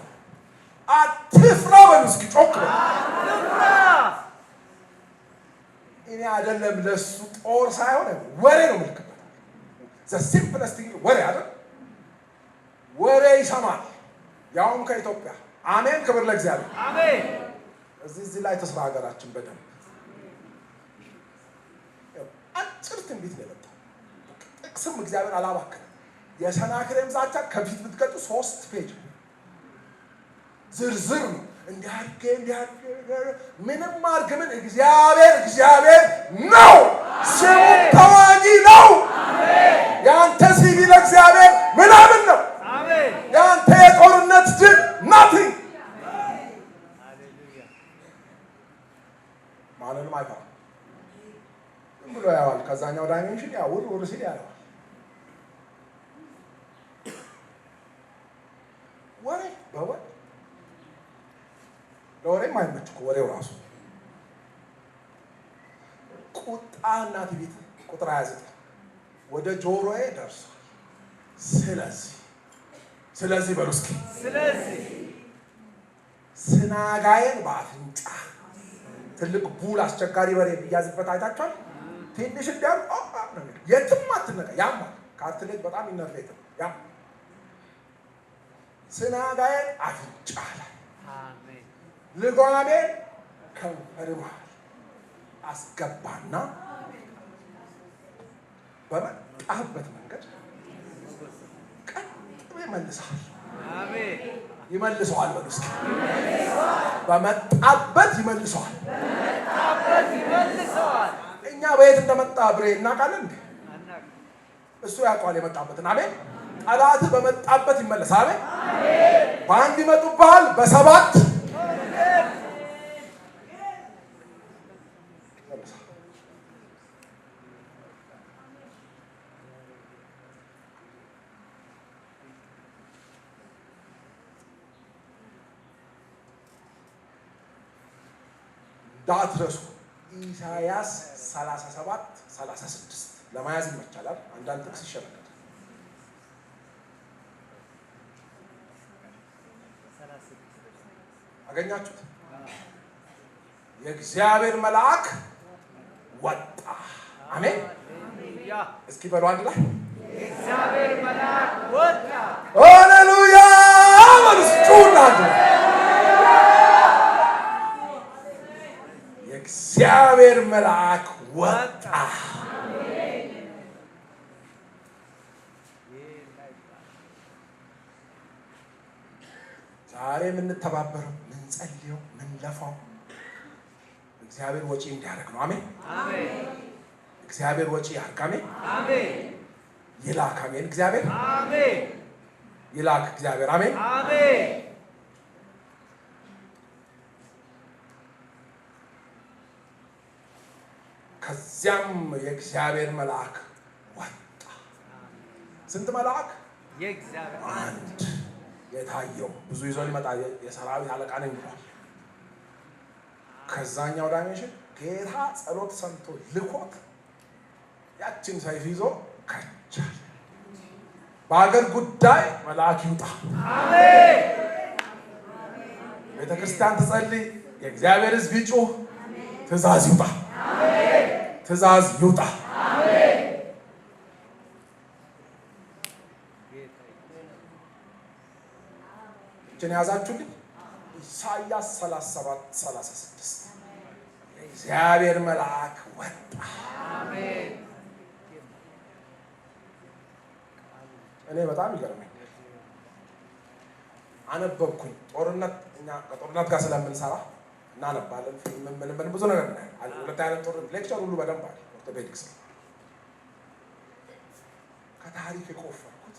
አትፍራ በሉ እስኪ ጮክ በሉ። አትፍራ። እኔ አይደለም ለሱ ጦር ሳይሆን ወሬ ነው የምልክበት። ዘ ሲምፕለስት ወሬ አይደል? ወሬ ይሰማል፣ ያውም ከኢትዮጵያ። አሜን። ክብር ለእግዚአብሔር። አሜን። እዚህ ላይ ተስራ ሀገራችን በደንብ አጭር ትንቢት ነው የመጣው። ጥቅስም እግዚአብሔር አላባከንም። የሰናክሬም ዛቻ ከፊት ብትቀጡ 3 ፔጅ ዝርዝር ነው። እንዲያርገ ምንም አርግ ምን እግዚአብሔር ነው። ስሙ ተዋጊ ነው። ያንተ ሲቪ ለእግዚአብሔር ምናምን ነው። ያንተ የጦርነት ድል ናቲንግ። ማንንም አይፈራም። ዝም ብሎ ያዋል። ከዛኛው ዳይሜንሽን ያ ውር ሲል ያዋል። ወሬ በወሬ ለወሬም አይመች እኮ ወሬው ራሱ። ቁጣ እናት ቤት ቁጥር 29 ወደ ጆሮዬ ደርሷል። ስለዚህ በሉ እስኪ ስናጋዬን በአፍንጫ ትልቅ ቡል አስቸጋሪ በሬ ብያዝበት አይታችኋል። ትንሽ እንዲያል የትም አትነቃ። ያማ ካርትሌት በጣም ይነርፌት ያም ስናጋዬን አፍንጫ ላይ ልጓሜን ከንፈር መሃል አስገባና በመጣህበት መንገድ ቀጥ ይመልሳል። ይመልሰዋል በሉ እስኪ። በመጣበት ይመልሰዋል። እኛ በየት እንደመጣ ብሬ እናውቃለን እንዴ? እሱ ያውቀዋል የመጣበትን። አሜን። ጠላት በመጣበት ይመለሳል። አሜን። በአንድ ይመጡብሃል፣ በሰባት ዳትረሱ ኢሳያስ 37-36 ለማያዝ ይመቻላል። አንዳንድ ጥቅስ ይሸመዳል። አገኛችሁት? የእግዚአብሔር መልአክ ወጣ። አሜን። እስኪ በሉ አንድ ላይ የእግዚአብሔር መልአክ ወጣ። ሃሌሉያ በሉ ጩና የእግዚአብሔር መልአክ ወጣ። ዛሬ የምንተባበረው ምንጸልየው ምንለፋው እግዚአብሔር ወጪ እንዲያደርግ ነው። አሜን። እግዚአብሔር ወጪ ያድርግ። አሜን። ይላክ። አሜን። እግዚአብሔር ይላክ። እግዚአብሔር አሜን። ከዚያም የእግዚአብሔር መልአክ ወጣ። ስንት መልአክ? አንድ የታየው ብዙ ይዞ ሊመጣ የሰራዊት አለቃ ነኝ ብሏል። ከዛኛው ዳይሜንሽን ጌታ ጸሎት ሰምቶ ልኮት ያችን ሰይፍ ይዞ ከቻለ በአገር ጉዳይ መልአክ ይውጣ። አሜን። ቤተ ክርስቲያን ትጸልይ፣ የእግዚአብሔር ሕዝብ ይጩህ፣ ትእዛዝ ይውጣ። ትእዛዝ ይውጣ። እችን ያዛችሁልኝ። ኢሳይያስ 37:36 የእግዚአብሔር መልአክ ወጣ። አሜን። እኔ በጣም ይገርመኝ አነበብኩኝ። እኛ ከጦርነት ጋር ስለምንሰራ እናነባለን፣ ምን ብዙ ነገር አለ። ሁለተኛ ዓለም ጦርነት ሌክቸር ሁሉ በደንብ አለ። ኦርቶፔዲክስ ከታሪክ የቆፈርኩት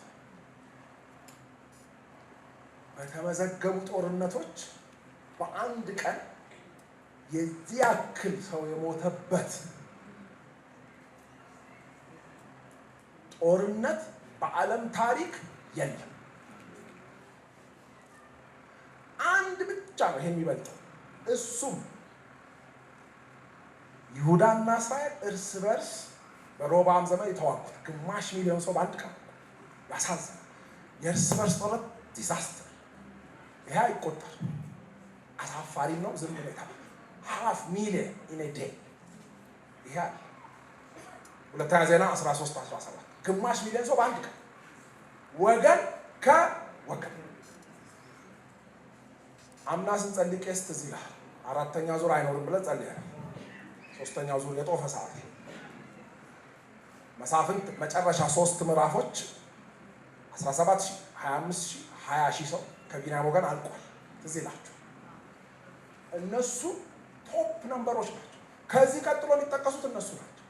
በተመዘገቡ ጦርነቶች በአንድ ቀን የዚህ ያክል ሰው የሞተበት ጦርነት በዓለም ታሪክ የለም። አንድ ብቻ ነው ይሄን የሚበልጠው። እሱም ይሁዳና እስራኤል እርስ በርስ በሮብዓም ዘመን የተዋጉት 500,000 ሰው በአንድ ቀን። ያሳዝናል። የእርስ በርስ ጦርነት ዲዛስተር። ይሄ አይቆጠር፣ አሳፋሪም ነው። ዝም ብሎ 500,000 in a day። ይሄ ሁለተኛ ዜና 13:17 500,000 ሰው በአንድ ቀን፣ ወገን ከወገን። አምና ስንጸልይ ቄስ ትዝ ይልሃል። 4ኛ ዙር አይኖርም ብለን ጸልየናል። 3ኛው ዙር የጦፈ ሰዓት መሳፍንት መጨረሻ 3 ምዕራፎች 17,000 25,000 20,000 ሰው ከቢንያም ወገን አልቋል። ትዝ ይላችሁ። እነሱ ቶፕ ነምበሮች ናቸው። ከዚህ ቀጥሎ የሚጠቀሱት እነሱ ናቸው።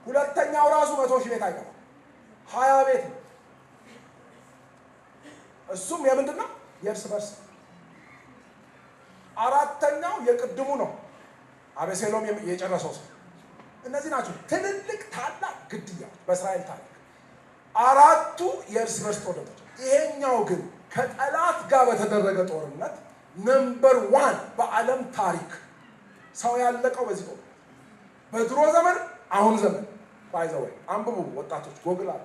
ሁለተኛው ራሱ 100,000 ቤት አይገባም፣ 20 ቤት ነው። እሱም የምንድን ነው? የእርስ በርስ። አራተኛው የቅድሙ ነው፣ አቤሴሎም የጨረሰው ሰው። እነዚህ ናቸው ትልልቅ ታላቅ ግድያዎች በእስራኤል ታሪክ። 4ቱ የእርስ በርስ ጦርነቶች። ይሄኛው ግን ከጠላት ጋር በተደረገ ጦርነት ነምበር 1 በዓለም ታሪክ ሰው ያለቀው በዚህ ጦርነት። በድሮ ዘመን አሁን ዘመን ባይዘው አንብቡ ወጣቶች፣ ጎግል አለ።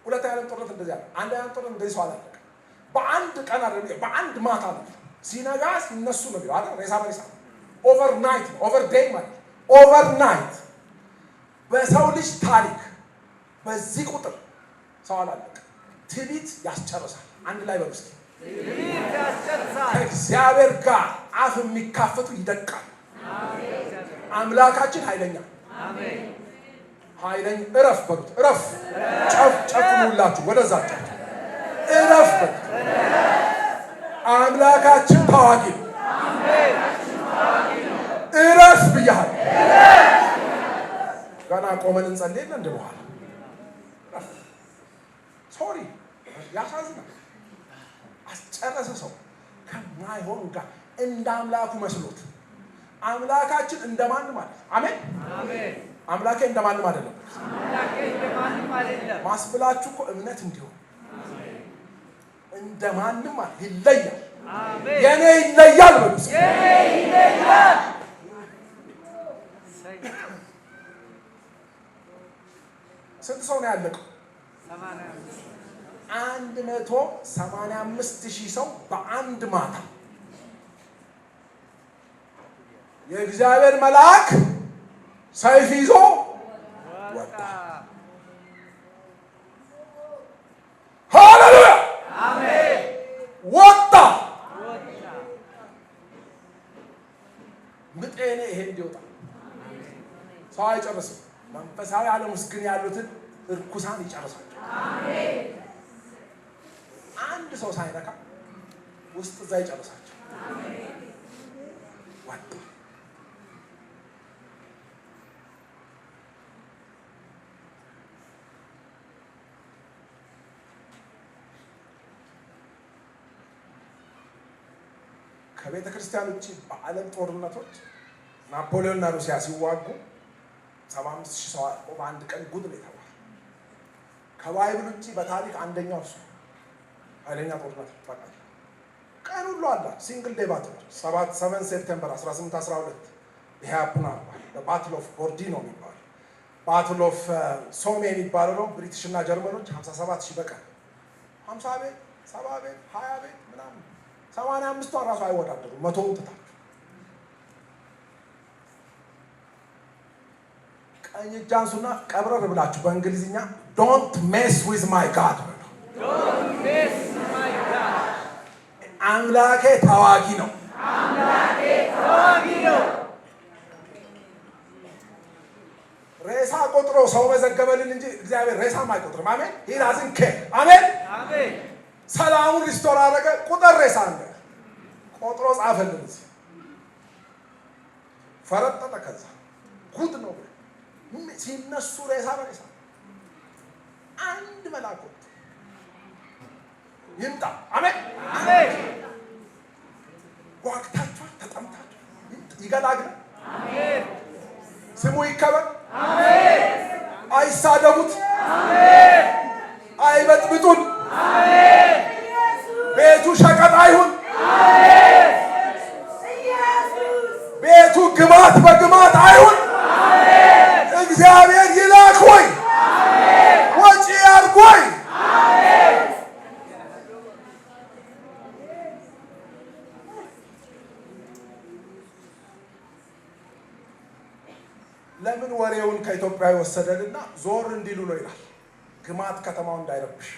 ሁለተኛ ዓለም ጦርነት እንደዚህ አለ። አንደኛ ዓለም ጦርነት እንደዚህ ሰው አላለቀ። በአንድ ቀን አይደለም፣ በአንድ ማታ ነው። ሲነጋ ሲነሱ ነው አይደል? ሬሳ በሬሳ ኦቨርናይት፣ ኦቨር ዴይ ማለት ኦቨርናይት። በሰው ልጅ ታሪክ በዚህ ቁጥር ሰው አላለቀ። ትዕቢት ያስጨርሳል። አንድ ላይ በሉ እስኪ። ትዕቢት ያስጨርሳል። ከእግዚአብሔር ጋር አፍ የሚካፈቱ ይደቃል። አምላካችን ኃይለኛ። አሜን። ኃይለኛ። እረፍ በሉት። እረፍ። ጨፍኑላችሁ ወደዛ እረፍ በሉት። አምላካችን ታዋቂ ነው። እረፍ ብያለሁ። ገና ቆመን እንጸልይና እንደ በኋላ ሶሪ። ያሳዝናል። አስጨረሰ ሰው ከማይሆን ጋር እንደ አምላኩ መስሎት። አምላካችን እንደማንም አይደለም። አሜን አሜን። አምላኬ እንደማንም አይደለም። አምላኬ እንደማንም አይደለም ማስብላችሁ እኮ እምነት እንዲሆን እንደማንም አይደለም። ይለያል። አሜን። የኔ ይለያል በሉስ። የኔ ይለያል። ስንት ሰው ነው ያለቀው? 185,000 ሰው በአንድ ማታ። የእግዚአብሔር መልአክ ሰይፍ ይዞ ወጣ። ሃሌሉያ አሜን። ወጣ። ምጤኔ ይሄ እንዲወጣ ሰው አይጨርስም። መንፈሳዊ ዓለም ውስጥ ግን ያሉትን እርኩሳን ይጨርሳል። አሜን። አንድ ሰው ሳይነካ ውስጥ እዛ ይጨርሳቸው። አሜን። ወጣ። ከቤተ ክርስቲያን ውጭ በዓለም ጦርነቶች ናፖሊዮንና ሩሲያ ሲዋጉ 75,000 ሰው በአንድ ቀን ጉድ ነው የተባለው። ከባይብል ውጭ በታሪክ አንደኛው እሱ ኃይለኛ ጦርነት ይባላል። ቀን ሁሉ አለ። ሲንግል ዴይ ባትል 7 ሴፕቴምበር 1812 ይሄ አፕናል ባትል ኦፍ ቦርዲኖ የሚባለው ባትል ኦፍ ሶሜ የሚባለው ነው። ብሪቲሽ እና ጀርመኖች 57,000 በቀን 50 ቤት 70 ቤት 20 ቤት ምናምን 85ቷን ራሱ አይወዳደሩ 100ውን ትታችሁ ቀኝ እጅ አንሱና ቀብረር ብላችሁ በእንግሊዝኛ ዶንት ሜስ ዊዝ ማይ ጋድ ነው። አምላኬ ተዋጊ ነው። ሬሳ ቆጥሮ ሰው መዘገበልን እንጂ እግዚአብሔር ሬሳም አይቆጥርም። አሜን። ሂራዝን ከ አሜን። ሰላሙን ሪስቶር አደረገ። ቁጥር ሬሳ እንደ ቆጥሮ ጻፈልን። ፈረጠጠ። ከዛ ጉድ ነው ሲነሱ ሬሳ በሬሳ አንድ መልአክ ይምጣ። አሜን። ጓግታችኋል፣ ተጠምታችኋል። ይገላግል። ስሙ ይከበር። አይሳደቡት፣ አይበጥብጡን። ቤቱ ሸቀጥ አይሁን። ቤቱ ግማት በግማት አይሁን። እግዚአብሔር ይላክ ወይ ወጪ ያርግ ወይ። ለምን ወሬውን ከኢትዮጵያ ወሰደልና ዞር እንዲሉ ነው ይላል። ግማት ከተማው እንዳይረብሽ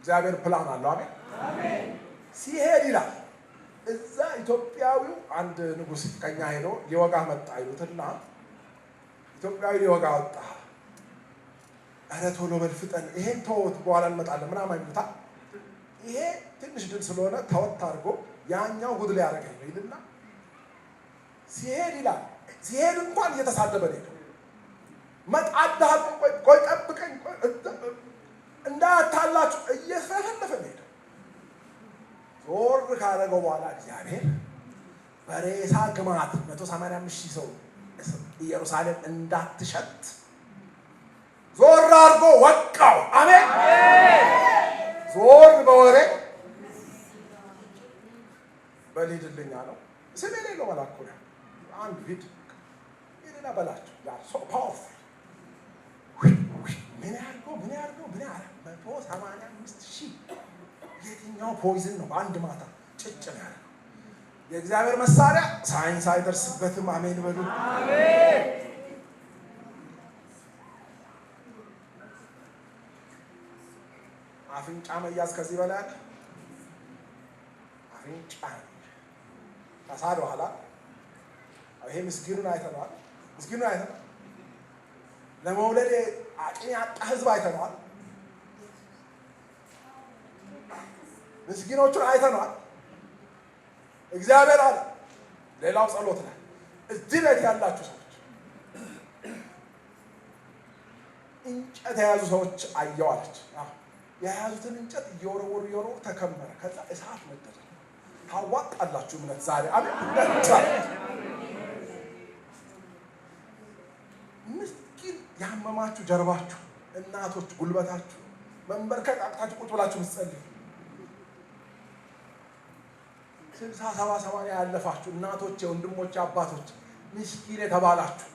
እግዚአብሔር ፕላን አለው። አሜን። ሲሄድ ይላል እዛ ኢትዮጵያዊው አንድ ንጉሥ ከኛ ሄዶ ሊወጋ መጣ ይሉትና ኢትዮጵያዊ ሊወጋ ወጣ። ኧረ ቶሎ በልፍጠን ይሄን ተወት በኋላ እንመጣለን ምናምን ይሉታል። ይሄ ትንሽ ድል ስለሆነ ተወት አድርጎ ያኛው ጉድ ላይ ያደረገኝ ነው ይልና ሲሄድ ይላል ሲሄድ እንኳን እየተሳደበ ነው። መጣዳህ ቆይ ጠብቀኝ እንዳታላችሁ እየፈለፈ ነው። ዞር ካደረገው በኋላ እግዚአብሔር በሬሳ ግማት 185,000 ሰው ኢየሩሳሌም እንዳትሸት ዞር አድርጎ ወቃው። አሜን። ዞር በወሬ በሊድልኛ ነው ስሜ ላይ ነው መላኩ ነው አንድ ቪድ ይሄና በላቸው ያ ሶ ፓወርፉል ምን ያርገው 185,000 የትኛው ፖይዝን ነው በአንድ ማታ ጭጭ ነው ያለው። የእግዚአብሔር መሳሪያ ሳይንስ አይደርስበትም። አሜን በሉ። አሜን። አፍንጫ መያዝ ከዚህ በላይ አለ። አፍንጫ ከሳድ በኋላ ይሄ ምስኪኑን አይተነዋል። ምስኪኑን አይተነዋል። ለመውለድ አቅም ያጣ ህዝብ አይተነዋል። ምስኪኖቹን አይተነዋል። እግዚአብሔር አለ። ሌላው ጸሎት ላይ እዚህ ቤት ያላችሁ ሰዎች እንጨት የያዙ ሰዎች አየዋለች። የያዙትን እንጨት እየወረወሩ ተከመረ። ከዛ እሳት መደደ። ታዋጣላችሁ እምነት ዛሬ አሜን። ምስኪን ያመማችሁ ጀርባችሁ፣ እናቶች ጉልበታችሁ መንበርከክ አቅታችሁ ቁጭ ብላችሁ ምትጸልዩ 60፣ 70፣ 80 ያለፋችሁ እናቶች፣ ወንድሞች፣ አባቶች ምስኪን የተባላችሁ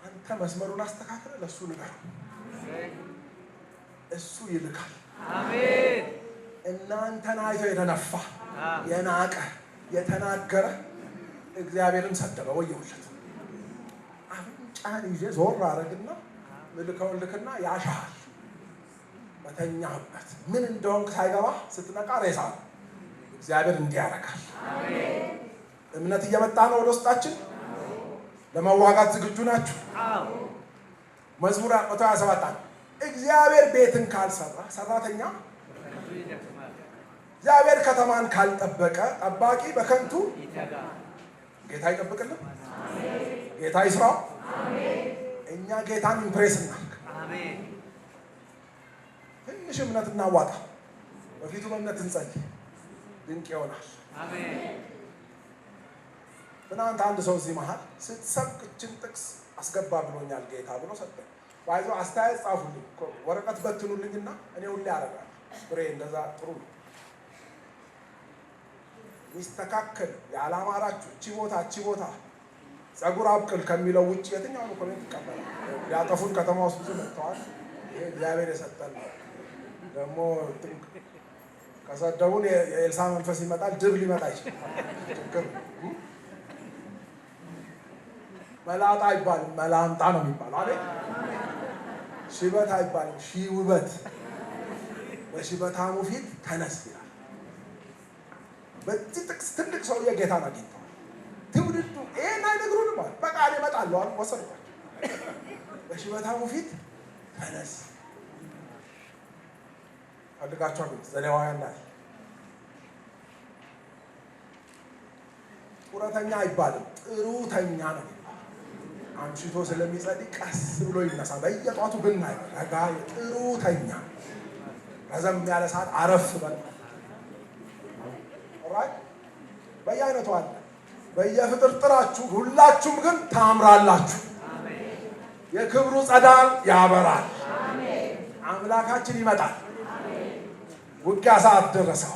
አንተ መስመሩን አስተካክለ ለሱ ንገረው። እሱ ይልካል። አሜን። እናንተን አይቶ የተነፋ የናቀ የተናገረ እግዚአብሔርን ሰደበ ወየውለት። አፍንጫህን ይዤ ዞር አረግና ልልከውን ልክና ያሻል። በተኛህበት ምን እንደሆንክ ሳይገባ ስትነቃ ሬሳ ነው። እግዚአብሔር እንዲህ ያደርጋል። አሜን። እምነት እየመጣ ነው ወደ ውስጣችን። ለመዋጋት ዝግጁ ናችሁ? መዝሙር 127 እግዚአብሔር ቤትን ካልሰራ ሰራተኛ፣ እግዚአብሔር ከተማን ካልጠበቀ ጠባቂ በከንቱ ጌታ ይጠብቅልን። ጌታ ይስራው። እኛ ጌታን ኢምፕሬስ እናድርግ። ትንሽ እምነት እናዋጣ። በፊቱ በእምነት እንጸልይ። ድንቅ ይሆናል። ትናንት አንድ ሰው እዚህ መሀል ስትሰብክ እችን ጥቅስ አስገባ ብሎኛል ጌታ ብሎ ሰጠኝ። ባይዞ አስተያየት ጻፉልኝ፣ ወረቀት በትኑልኝና እኔ ሁሌ ያደርጋል። ፍሬ እንደዛ ጥሩ ነው። ሚስተካከል ያላማራችሁ እቺ ቦታ ጸጉር አብቅል ከሚለው ውጭ የትኛውን ኮሜንት ይቀበላል። ያጠፉን ከተማ ውስጥ ብዙ መጥተዋል። ይሄ እግዚአብሔር የሰጠን ነው። ደግሞ ከሰደቡን የኤልሳ መንፈስ ይመጣል፣ ድብ ሊመጣ ይችላል። ችግር መላጣ አይባልም፣ መላምጣ ነው የሚባለው። አቤት ሽበት አይባልም፣ ሺህ ውበት። በሽበታሙ ፊት ተነስ ይላል። በዚህ ጥቅስ ትልቅ ሰውዬ ጌታን አግኝተዋል። ትውልዱ ይሄን አይነግሩንም አለ። በቃ እኔ እመጣለሁ አሉ፣ ወሰድኳቸው። በሽበታሙ ፊት ተነስ ፈልጋቸዋል። ዘሌዋውያን ላይ ጡረተኛ አይባልም፣ ጥሩተኛ ነው። አምሽቶ ስለሚጸድቅ ቀስ ብሎ ይነሳ። በየጧቱ ብናይ ረጋ ጥሩተኛ፣ ረዘም ያለ ሰዓት አረፍ በል። ኦራይት በየአይነቱ አለ። በየፍጥርጥራችሁ ሁላችሁም ግን ታምራላችሁ። የክብሩ ጸዳል ያበራል። አምላካችን ይመጣል። ውጊያ ሰዓት ደረሰው።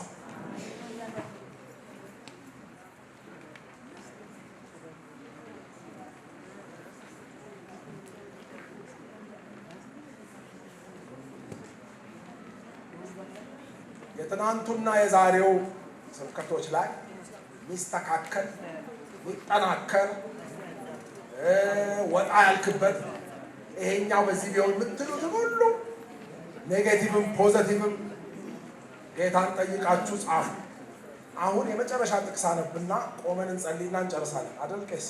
የትናንቱና የዛሬው ስብከቶች ላይ ሚስተካከል ሚጠናከር ወጣ ያልክበት ይሄኛው በዚህ ቢሆን የምትሉት ሁሉ ኔጌቲቭም ፖዘቲቭም ጌታን ጠይቃችሁ ጻፉ። አሁን የመጨረሻ ጥቅስ አነብና ቆመን እንጸልይና እንጨርሳለን። አይደል ቄስ?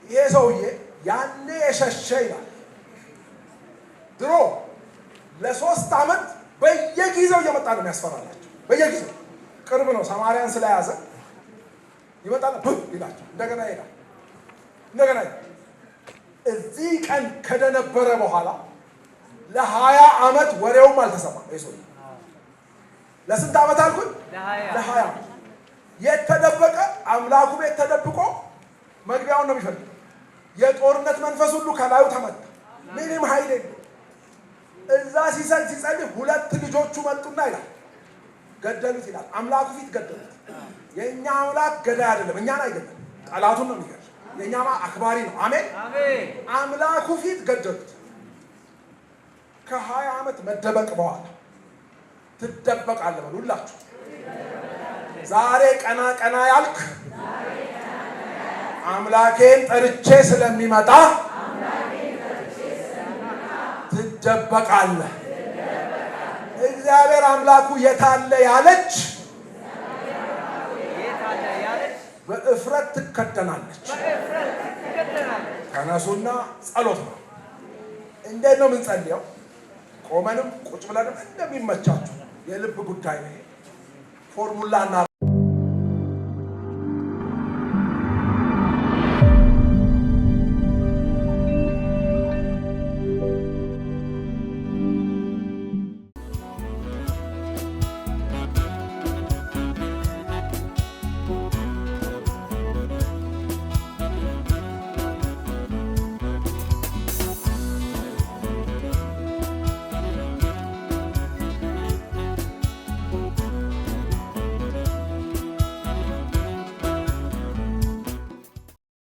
ይሄ ሰውዬ ያኔ የሸሸ ይላል። ድሮ ለ3 ዓመት በየጊዜው እየመጣ ነው የሚያስፈራላቸው። በየጊዜው ቅርብ ነው፣ ሰማርያን ስለያዘ ይመጣል ይላቸው። እንደገና ይሄዳል፣ እንደገና እዚህ ቀን ከደነበረ በኋላ ለ20 ዓመት ወሬውም አልተሰማም። ይሄ ሰውዬ ለስንት ዓመት አልኩኝ? ለ20 ዓመት የተደበቀ አምላኩ ቤት ተደብቆ መግቢያውን ነው የሚፈልገው። የጦርነት መንፈስ ሁሉ ከላዩ ተመታ። ምንም ኃይል የለም። እዛ ሲጸልይ 2 ልጆቹ መጡና ይላል ገደሉት ይላል። አምላኩ ፊት ገደሉት። የእኛ አምላክ ገዳይ አይደለም፣ እኛን አይገድልም፣ ጠላቱን ነው የሚገድል። የእኛ አክባሪ ነው። አሜን። አምላኩ ፊት ገደሉት። ከ20 ዓመት መደበቅ በኋላ ትደበቃለህ በሉ ሁላችሁ። ዛሬ ቀና ቀና ያልክ አምላኬን ጠርቼ ስለሚመጣ ትደበቃለህ። እግዚአብሔር አምላኩ የታለ ያለች በእፍረት ትከደናለች። ተነሱና ጸሎት ነው። እንዴት ነው የምንጸልየው? ቆመንም ቁጭ ብለንም እንደሚመቻችሁ የልብ ጉዳይ ነው። ፎርሙላና